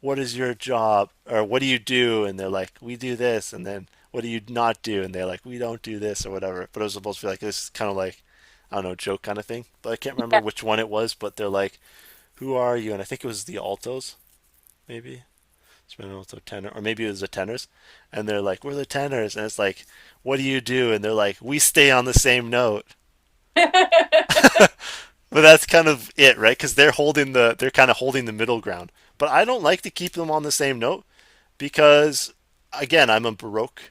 what is your job or what do you do? And they're like, we do this. And then what do you not do? And they're like, we don't do this or whatever. But it was supposed to be like this kind of like, I don't know, joke kind of thing. But I can't remember Yeah. which one it was. But they're like, who are you? And I think it was the altos, maybe. Soprano, alto, tenor, or maybe it was the tenors. And they're like, we're the tenors. And it's like, what do you do? And they're like, we stay on the same note. But that's kind of it, right? Because they're kind of holding the middle ground. But I don't like to keep them on the same note because, again, I'm a Baroque.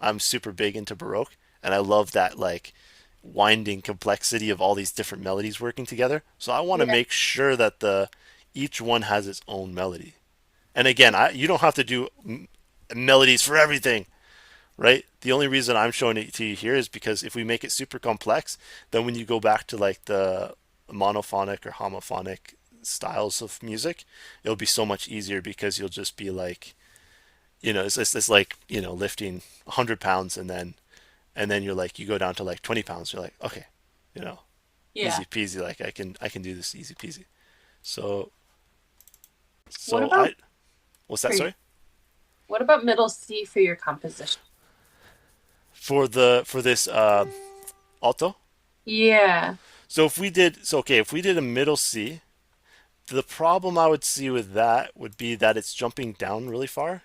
I'm super big into Baroque, and I love that like winding complexity of all these different melodies working together. So I want to Yeah. make sure that the each one has its own melody. And again, you don't have to do melodies for everything, right? The only reason I'm showing it to you here is because if we make it super complex, then when you go back to like the monophonic or homophonic styles of music, it'll be so much easier because you'll just be like, it's like, lifting 100 pounds and then you're like, you go down to like 20 pounds. You're like, okay, you know, Yeah. easy peasy. Like I can do this easy peasy. So, What so about I, what's that? for Sorry. what about middle C for your composition? For this alto. Yeah. If we did a middle C, the problem I would see with that would be that it's jumping down really far,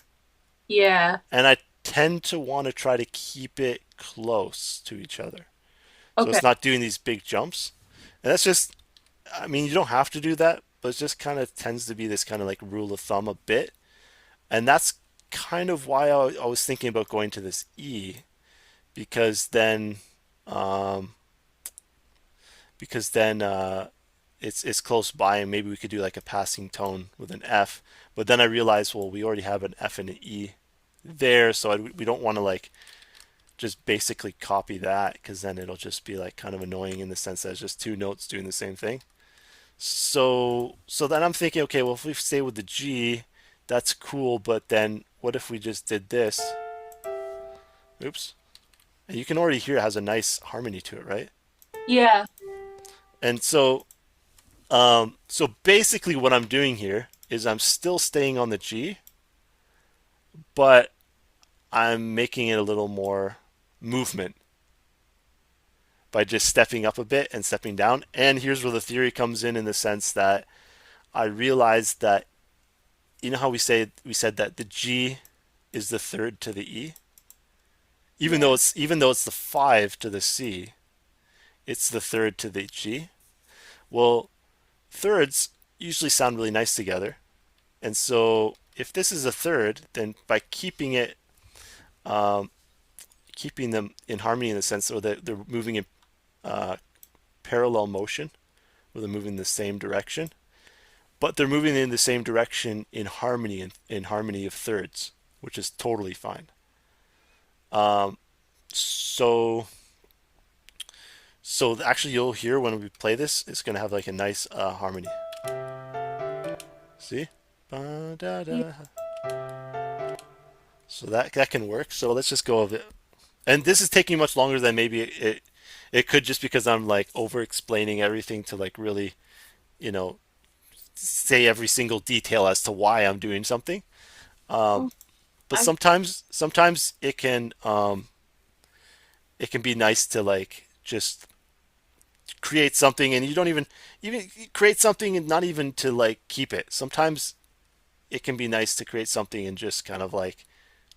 Yeah. and I tend to want to try to keep it close to each other. So Okay. it's not doing these big jumps. And that's just, I mean, you don't have to do that, but it just kind of tends to be this kind of like rule of thumb a bit. And that's kind of why I was thinking about going to this E, because then, um, because then it's close by, and maybe we could do like a passing tone with an F. But then I realized, well, we already have an F and an E there, so we don't want to like just basically copy that because then it'll just be like kind of annoying in the sense that it's just two notes doing the same thing. So then I'm thinking, okay, well, if we stay with the G, that's cool, but then what if we just did this? Oops. And you can already hear it has a nice harmony to it, right? Yeah. And so basically what I'm doing here is I'm still staying on the G, but I'm making it a little more movement by just stepping up a bit and stepping down. And here's where the theory comes in the sense that I realized that how we said that the G is the third to the E, Yeah. even though it's the five to the C, it's the third to the G. Well, thirds usually sound really nice together, and so if this is a third, then by um, keeping them in harmony in the sense that they're moving in uh, parallel motion, where they're moving in the same direction, but they're moving in the same direction in harmony in harmony of thirds, which is totally fine. Um, so so actually, you'll hear when we play this, it's gonna have like a nice harmony. See? Yeah. Ba-da-da. So that can work. So let's just go with it. And this is taking much longer than maybe it could, just because I'm like over explaining everything to like really, you know, say every single detail as to why I'm doing something. Um, Oh, but I sometimes it can be nice to like just create something, and you don't even create something and not even to like keep it. Sometimes it can be nice to create something and just kind of like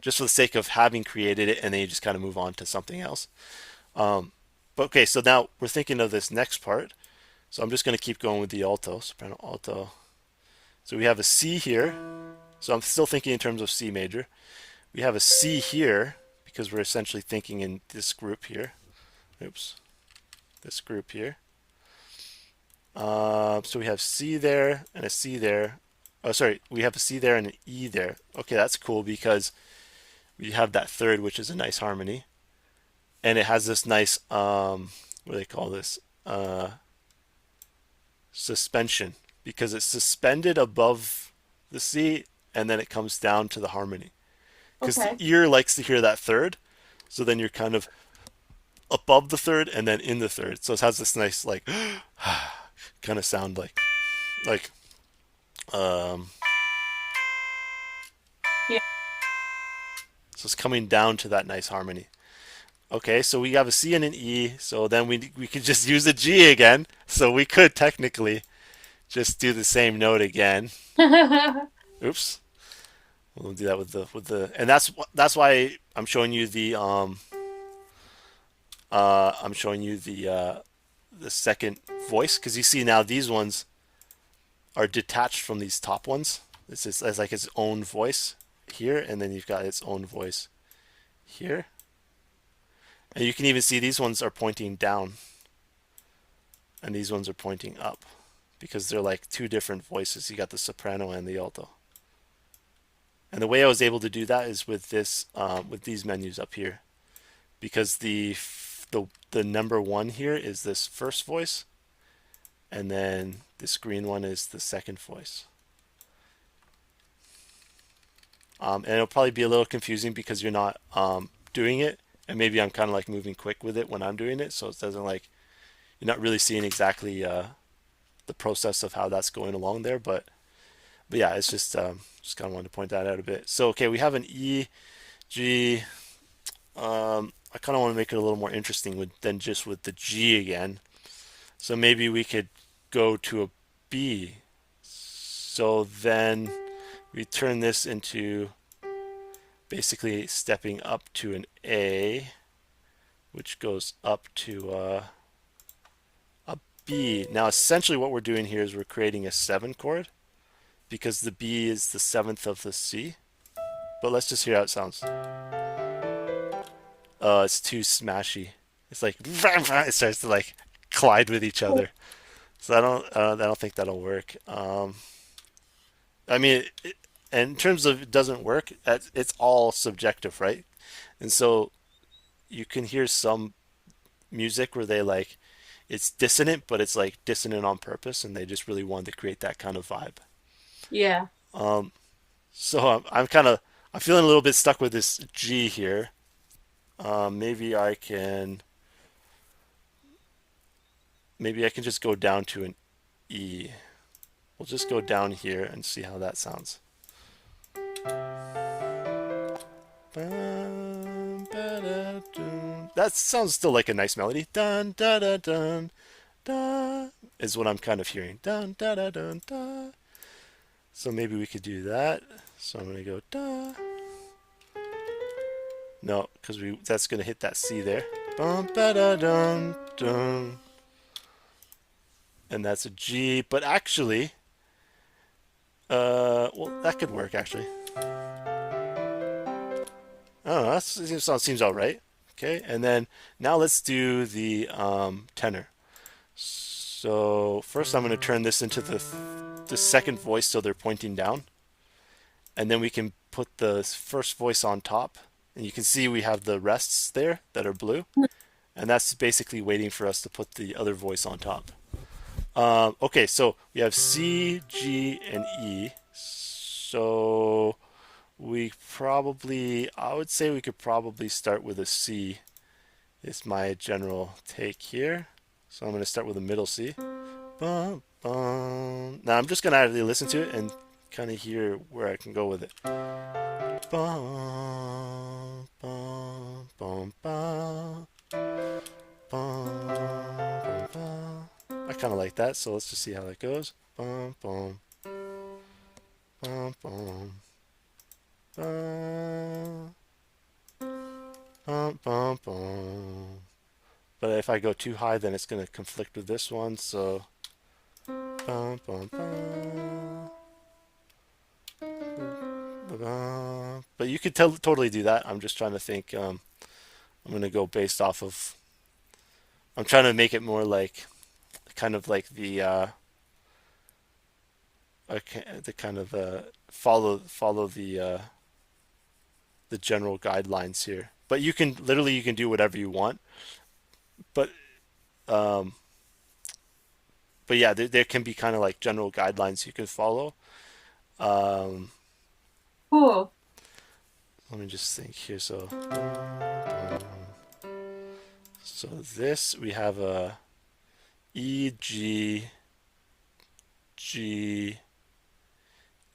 just for the sake of having created it, and then you just kind of move on to something else. Um, but okay, so now we're thinking of this next part. So I'm just going to keep going with the alto, soprano, alto. So we have a C here. So I'm still thinking in terms of C major. We have a C here because we're essentially thinking in this group here. Oops, this group here. So we have C there and a C there. Oh, sorry, we have a C there and an E there. Okay, that's cool because we have that third, which is a nice harmony, and it has this nice what do they call this? Suspension, because it's suspended above the C and then it comes down to the harmony. Because the okay. ear likes to hear that third, so then you're kind of above the third and then in the third. So it has this nice like kind of sound like um it's coming down to that nice harmony. Okay, so we have a C and an E, so then we could just use a G again. So we could technically just do the same note again. Oops. We'll do that with the and that's why I'm showing you the second voice, because you see now these ones are detached from these top ones. This is as like its own voice here, and then you've got its own voice here. And you can even see these ones are pointing down and these ones are pointing up because they're like two different voices. You got the soprano and the alto. And the way I was able to do that is with with these menus up here, because the number one here is this first voice, and then this green one is the second voice. And it'll probably be a little confusing because you're not doing it, and maybe I'm kind of like moving quick with it when I'm doing it, so it doesn't like you're not really seeing exactly the process of how that's going along there. But yeah, it's just kind of wanted to point that out a bit. So okay, we have an E, G. I kind of want to make it a little more interesting than just with the G again. So maybe we could go to a B. So then we turn this into basically stepping up to an A, which goes up to a B. Now, essentially, what we're doing here is we're creating a 7 chord because the B is the seventh of the C. But let's just hear how it sounds. It's too smashy. It's like it starts to like collide with each other. So I don't think that'll work. I mean, and in terms of it doesn't work, it's all subjective, right? And so you can hear some music where they like it's dissonant, but it's like dissonant on purpose, and they just really wanted to create that kind of vibe. Yeah. Um, so I'm feeling a little bit stuck with this G here. Maybe maybe I can just go down to an E. We'll just go down here and see how that sounds. That sounds still like a nice melody. Dun da da dun da is what I'm kind of hearing. Dun da da dun da. So maybe we could do that. So I'm gonna go da. No, because we that's gonna hit that C there. Bum ba da dun dun. And that's a G. But actually, well, that could work actually. I don't know. That seems all right. Okay, and then now let's do the tenor. So first, I'm going to turn this into the second voice, so they're pointing down, and then we can put the first voice on top, and you can see we have the rests there that are blue, and that's basically waiting for us to put the other voice on top. Okay, so we have C, G, and E. So I would say we could probably start with a C. Is my general take here. So I'm going to start with a middle C. Bum, bum. Now I'm just going to actually listen to it and kind of hear where I can go with it. Bum, bum, bum, bum, bum, bum, bum. I kind of like that, so let's just see how that goes. Bum, bum, bum, bum, bum, bum, bum, bum. But if I go too high, then it's going to conflict with this one. So, bum, bum, bum, bum. But you could totally do that. I'm just trying to think. I'm going to go based off of. I'm trying to make it more like, kind of like okay, the kind of follow the general guidelines here. But you can do whatever you want. But um, but yeah, there can be kind of like general guidelines you can follow. Um, Cool. Let me just think here. So this we have a E G G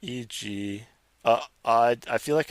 E G. I feel like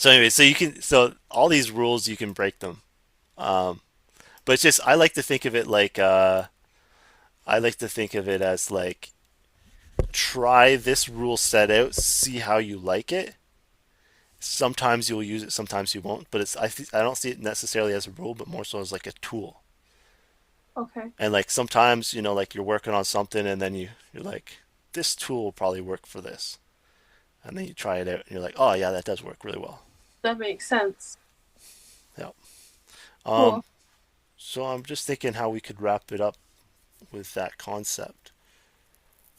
So anyway, so you can so all these rules you can break them. Um, but it's just I like to think of it as like try this rule set out, see how you like it. Sometimes you'll use it, sometimes you won't. But I don't see it necessarily as a rule, but more so as like a tool. Okay. And like sometimes like you're working on something, and then you're like, this tool will probably work for this, and then you try it out, and you're like, oh yeah, that does work really well. That makes sense. Yeah. Cool. Um. So I'm just thinking how we could wrap it up with that concept.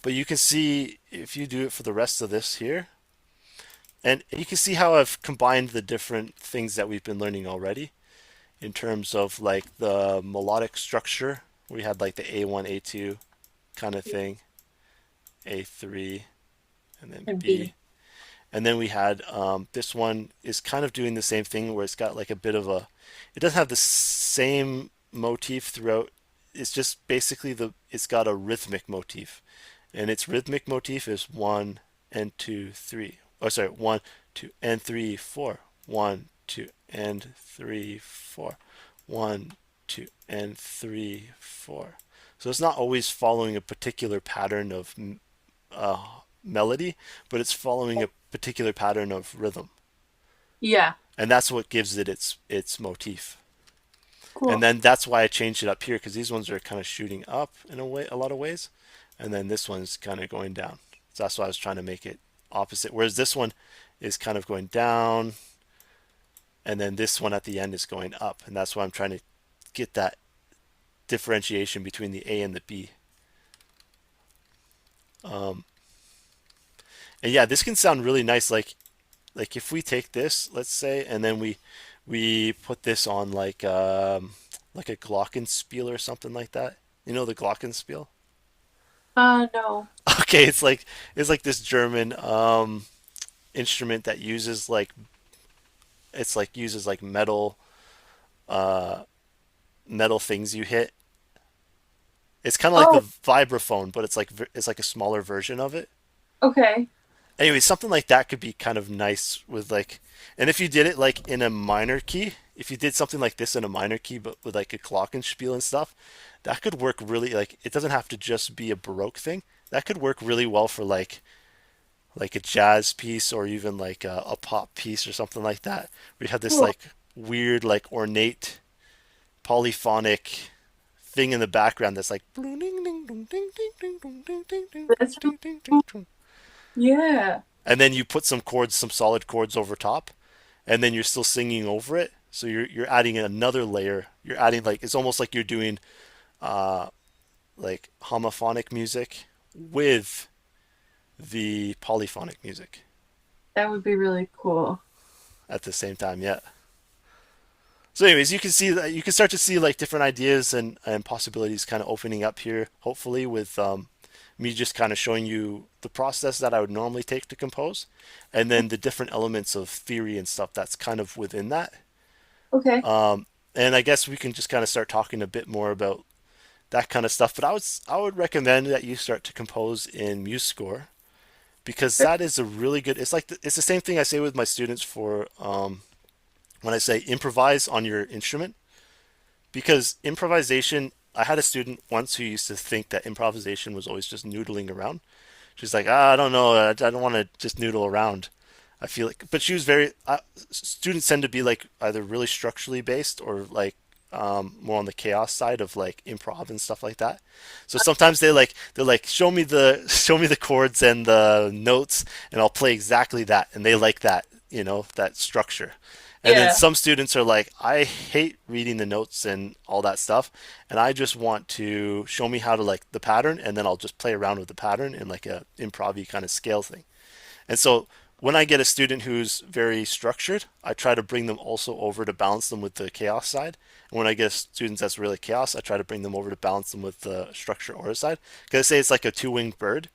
But you can see if you do it for the rest of this here, and you can see how I've combined the different things that we've been learning already in terms of like the melodic structure. We had like the A1, A2 kind of thing, A3, and then And B. B. And then we had this one is kind of doing the same thing where it's got like a bit of a, it doesn't have the same motif throughout. It's just basically it's got a rhythmic motif. And its rhythmic motif is one and two, three. Oh, sorry, one, two, and three, four. One, two, and three, four. One, two, and three, four. So it's not always following a particular pattern of uh, melody, but it's following a particular pattern of rhythm, Yeah. and that's what gives it its motif. And Cool. then that's why I changed it up here because these ones are kind of shooting up in a lot of ways, and then this one's kind of going down. So that's why I was trying to make it opposite. Whereas this one is kind of going down, and then this one at the end is going up, and that's why I'm trying to get that differentiation between the A and the B. Um, and yeah, this can sound really nice. Like if we take this, let's say, and then we put this on like a glockenspiel or something like that. You know the glockenspiel? No. Okay, it's like this German instrument that uses like it's like uses like uh metal things you hit. It's kind of like the Oh, vibraphone, but it's like a smaller version of it. okay. Anyway, something like that could be kind of nice with like, and if you did it like in a minor key, if you did something like this in a minor key, but with like a glockenspiel and stuff, that could work really like, it doesn't have to just be a Baroque thing. That could work really well for like a jazz piece or even like a pop piece or something like that. We have this Cool. like weird, like ornate polyphonic thing in the background that's like, That's really cool. Yeah. and then you put some chords, some solid chords over top, and then you're still singing over it. So you're adding another layer. You're adding like it's almost like you're doing uh like homophonic music with the polyphonic music That would be really cool. at the same time. Yeah. So anyways, you can see that you can start to see like different ideas and possibilities kind of opening up here, hopefully with me just kind of showing you the process that I would normally take to compose and then the different elements of theory and stuff that's kind of within that. Okay. And I guess we can just kind of start talking a bit more about that kind of stuff. But I would recommend that you start to compose in MuseScore because that is a really good. It's like it's the same thing I say with my students for when I say improvise on your instrument because improvisation. I had a student once who used to think that improvisation was always just noodling around. She's like, I don't know, I don't want to just noodle around. I feel like, but she was very. Students tend to be like either really structurally based or like more on the chaos side of like improv and stuff like that. So sometimes they're like show me the chords and the notes and I'll play exactly that, and they like that that structure. And then Yeah. some students are like, I hate reading the notes and all that stuff, and I just want to show me how to like the pattern, and then I'll just play around with the pattern in like a improv kind of scale thing. And so when I get a student who's very structured, I try to bring them also over to balance them with the chaos side. And when I get students that's really chaos, I try to bring them over to balance them with the structure order side. Because I say it's like a two-winged bird.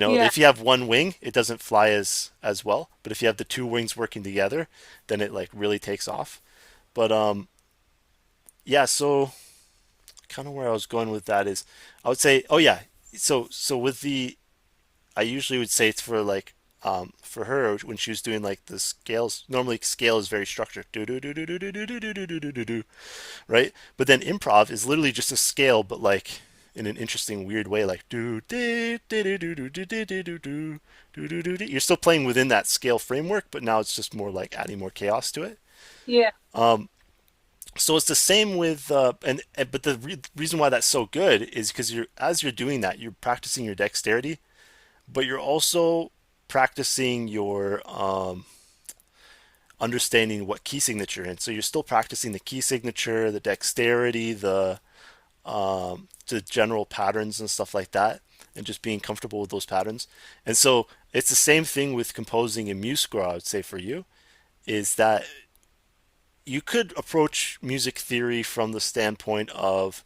Yeah. If you have one wing, it doesn't fly as well. But if you have the two wings working together, then it like really takes off. But yeah. So kind of where I was going with that is, I would say, oh yeah. So with the, I usually would say it's for like for her when she was doing like the scales. Normally, scale is very structured, do do do do do do do do do do do do do, right? But then improv is literally just a scale, but like in an interesting, weird way, like do do do do do do do do do do do do do. You're still playing within that scale framework, but now it's just more like adding more chaos to it. Yeah. So it's the same with and but the reason why that's so good is because you're as you're doing that, you're practicing your dexterity, but you're also practicing your understanding what key signature you're in. So you're still practicing the key signature, the dexterity, the general patterns and stuff like that, and just being comfortable with those patterns. And so it's the same thing with composing in MuseScore. I would say for you is that you could approach music theory from the standpoint of,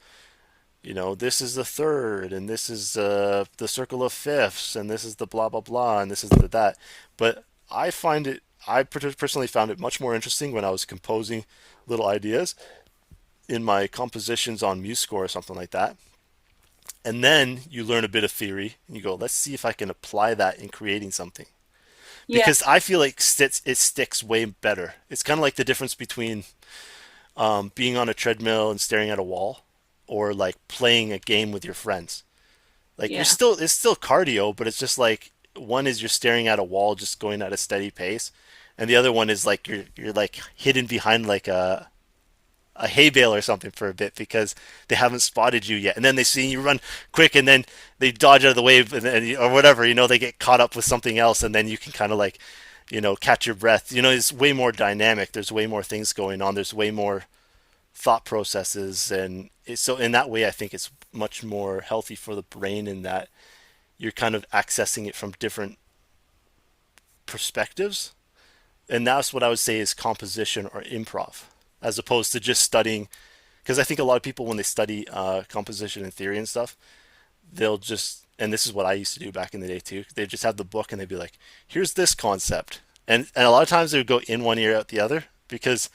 this is the third, and this is the circle of fifths, and this is the blah blah blah, and this is the that. But I personally found it much more interesting when I was composing little ideas in my compositions on MuseScore or something like that. And then you learn a bit of theory, and you go, let's see if I can apply that in creating something. Yeah. Because I feel like it sticks way better. It's kind of like the difference between being on a treadmill and staring at a wall, or like playing a game with your friends. Like Yeah. it's still cardio, but it's just like one is you're staring at a wall just going at a steady pace, and the other one is like you're like hidden behind like a hay bale or something for a bit because they haven't spotted you yet, and then they see you run quick, and then they dodge out of the way, and then, or whatever, they get caught up with something else, and then you can kind of like catch your breath. It's way more dynamic. There's way more things going on. There's way more thought processes, and so in that way I think it's much more healthy for the brain in that you're kind of accessing it from different perspectives. And that's what I would say is composition or improv, as opposed to just studying. Because I think a lot of people, when they study composition and theory and stuff, they'll just, and this is what I used to do back in the day too, they just have the book and they'd be like, here's this concept. And a lot of times they would go in one ear out the other, because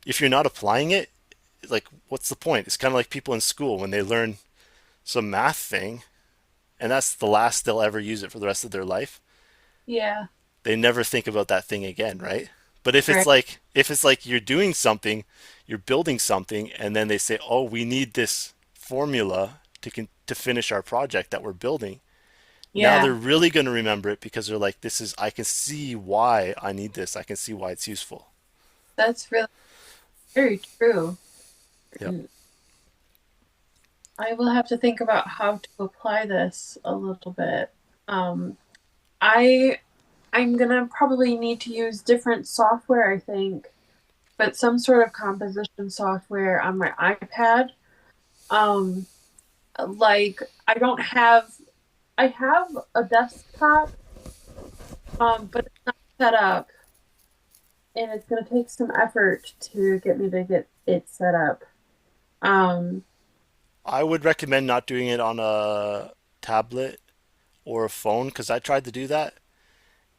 if you're not applying it, like, what's the point? It's kind of like people in school when they learn some math thing, and that's the last they'll ever use it for the rest of their life. Yeah. They never think about that thing again, right? But if it's Right. like you're doing something, you're building something, and then they say, "Oh, we need this formula to finish our project that we're building." Now Yeah. they're really going to remember it because they're like, "This is I can see why I need this. I can see why it's useful." That's really very true. Yep. And I will have to think about how to apply this a little bit. Um, I I'm gonna probably need to use different software, I think, but some sort of composition software on my iPad. Um, like I don't have I have a desktop, but it's not set up, and it's gonna take some effort to get me to get it set up. Um, I would recommend not doing it on a tablet or a phone because I tried to do that.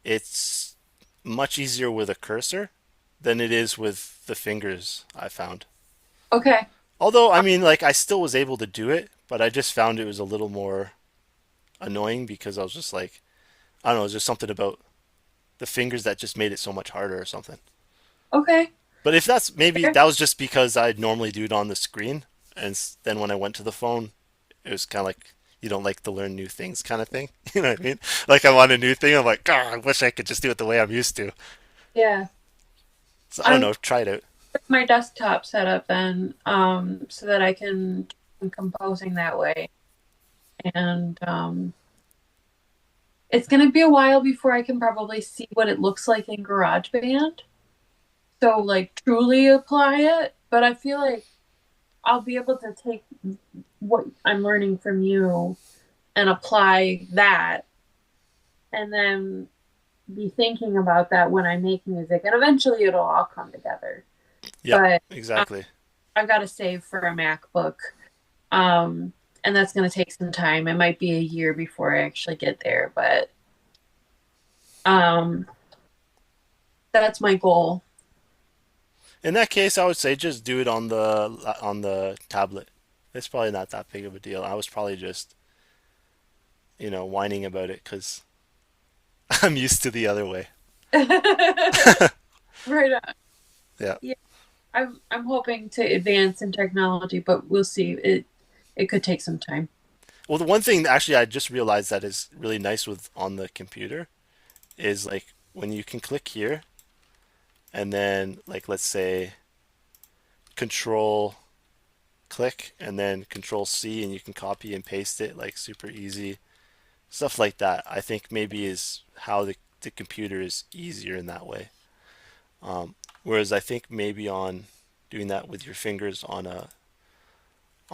It's much easier with a cursor than it is with the fingers, I found. okay. Although, I mean, like, I still was able to do it, but I just found it was a little more annoying because I was just like, I don't know, there's just something about the fingers that just made it so much harder or something. Okay. But if that's maybe Fair. that was just because I normally do it on the screen, and then when I went to the phone, it was kind of like you don't like to learn new things kind of thing. You know what I mean? Like I want a new thing. I'm like, God, I wish I could just do it the way I'm used to. Yeah. So I don't I'm know. Try it out. with my desktop set up then, so that I can do composing that way. And it's gonna be a while before I can probably see what it looks like in GarageBand. So like truly apply it. But I feel like I'll be able to take what I'm learning from you and apply that, and then be thinking about that when I make music. And eventually it'll all come together. Yep, But exactly. I've got to save for a MacBook. Um, and that's going to take some time. It might be a year before I actually get there, but um, that's my goal. In that case, I would say just do it on the tablet. It's probably not that big of a deal. I was probably just whining about it because I'm used to the other way. Right on. Yeah. Yeah, I'm hoping to advance in technology, but we'll see. It could take some time. Well, the one thing actually I just realized that is really nice with on the computer is like when you can click here and then like let's say control click and then control C and you can copy and paste it like super easy. Stuff like that I think maybe is how the computer is easier in that way. Whereas I think maybe on doing that with your fingers on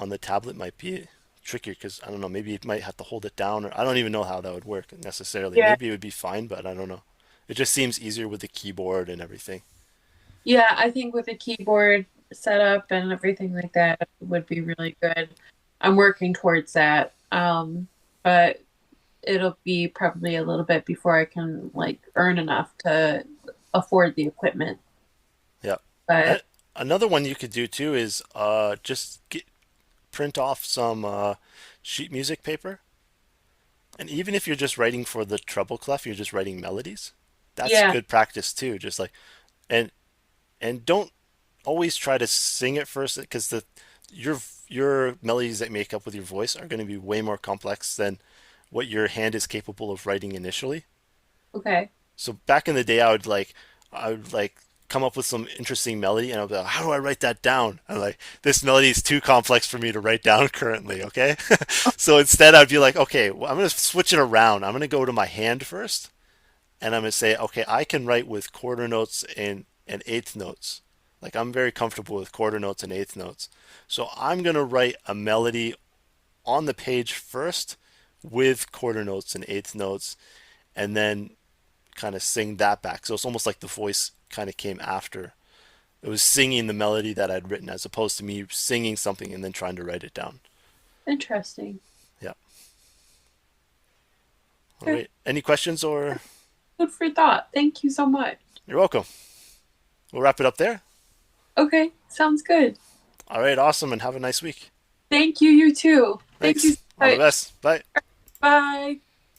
the tablet might be trickier because I don't know, maybe you might have to hold it down or I don't even know how that would work necessarily. Yeah. Maybe it would be fine, but I don't know. It just seems easier with the keyboard and everything. Yeah, I think with a keyboard setup and everything like that would be really good. I'm working towards that. But it'll be probably a little bit before I can like earn enough to afford the equipment. Yeah. A- But Another one you could do too is print off some sheet music paper. And even if you're just writing for the treble clef, you're just writing melodies. That's yeah, good practice too. Just like and and don't always try to sing it first because the your your melodies that you make up with your voice are going to be way more complex than what your hand is capable of writing initially. okay. So back in the day, I would like come up with some interesting melody, and I'd be like, how do I write that down? I'm like, this melody is too complex for me to write down currently. Okay, so instead I'd be like, okay, well, I'm gonna switch it around. I'm gonna go to my hand first, and I'm gonna say, okay, I can write with quarter notes and eighth notes. Like I'm very comfortable with quarter notes and eighth notes. So I'm gonna write a melody on the page first with quarter notes and eighth notes, and then kind of sing that back. So it's almost like the voice kind of came after. It was singing the melody that I'd written as opposed to me singing something and then trying to write it down. Interesting. Yeah. All Good, right. Any questions or good for thought. Thank you so much. you're welcome. We'll wrap it up there. Okay, sounds good. All right. Awesome. And have a nice week. Thank you, you too. Thank you so Thanks. All the much. best. Bye. Bye.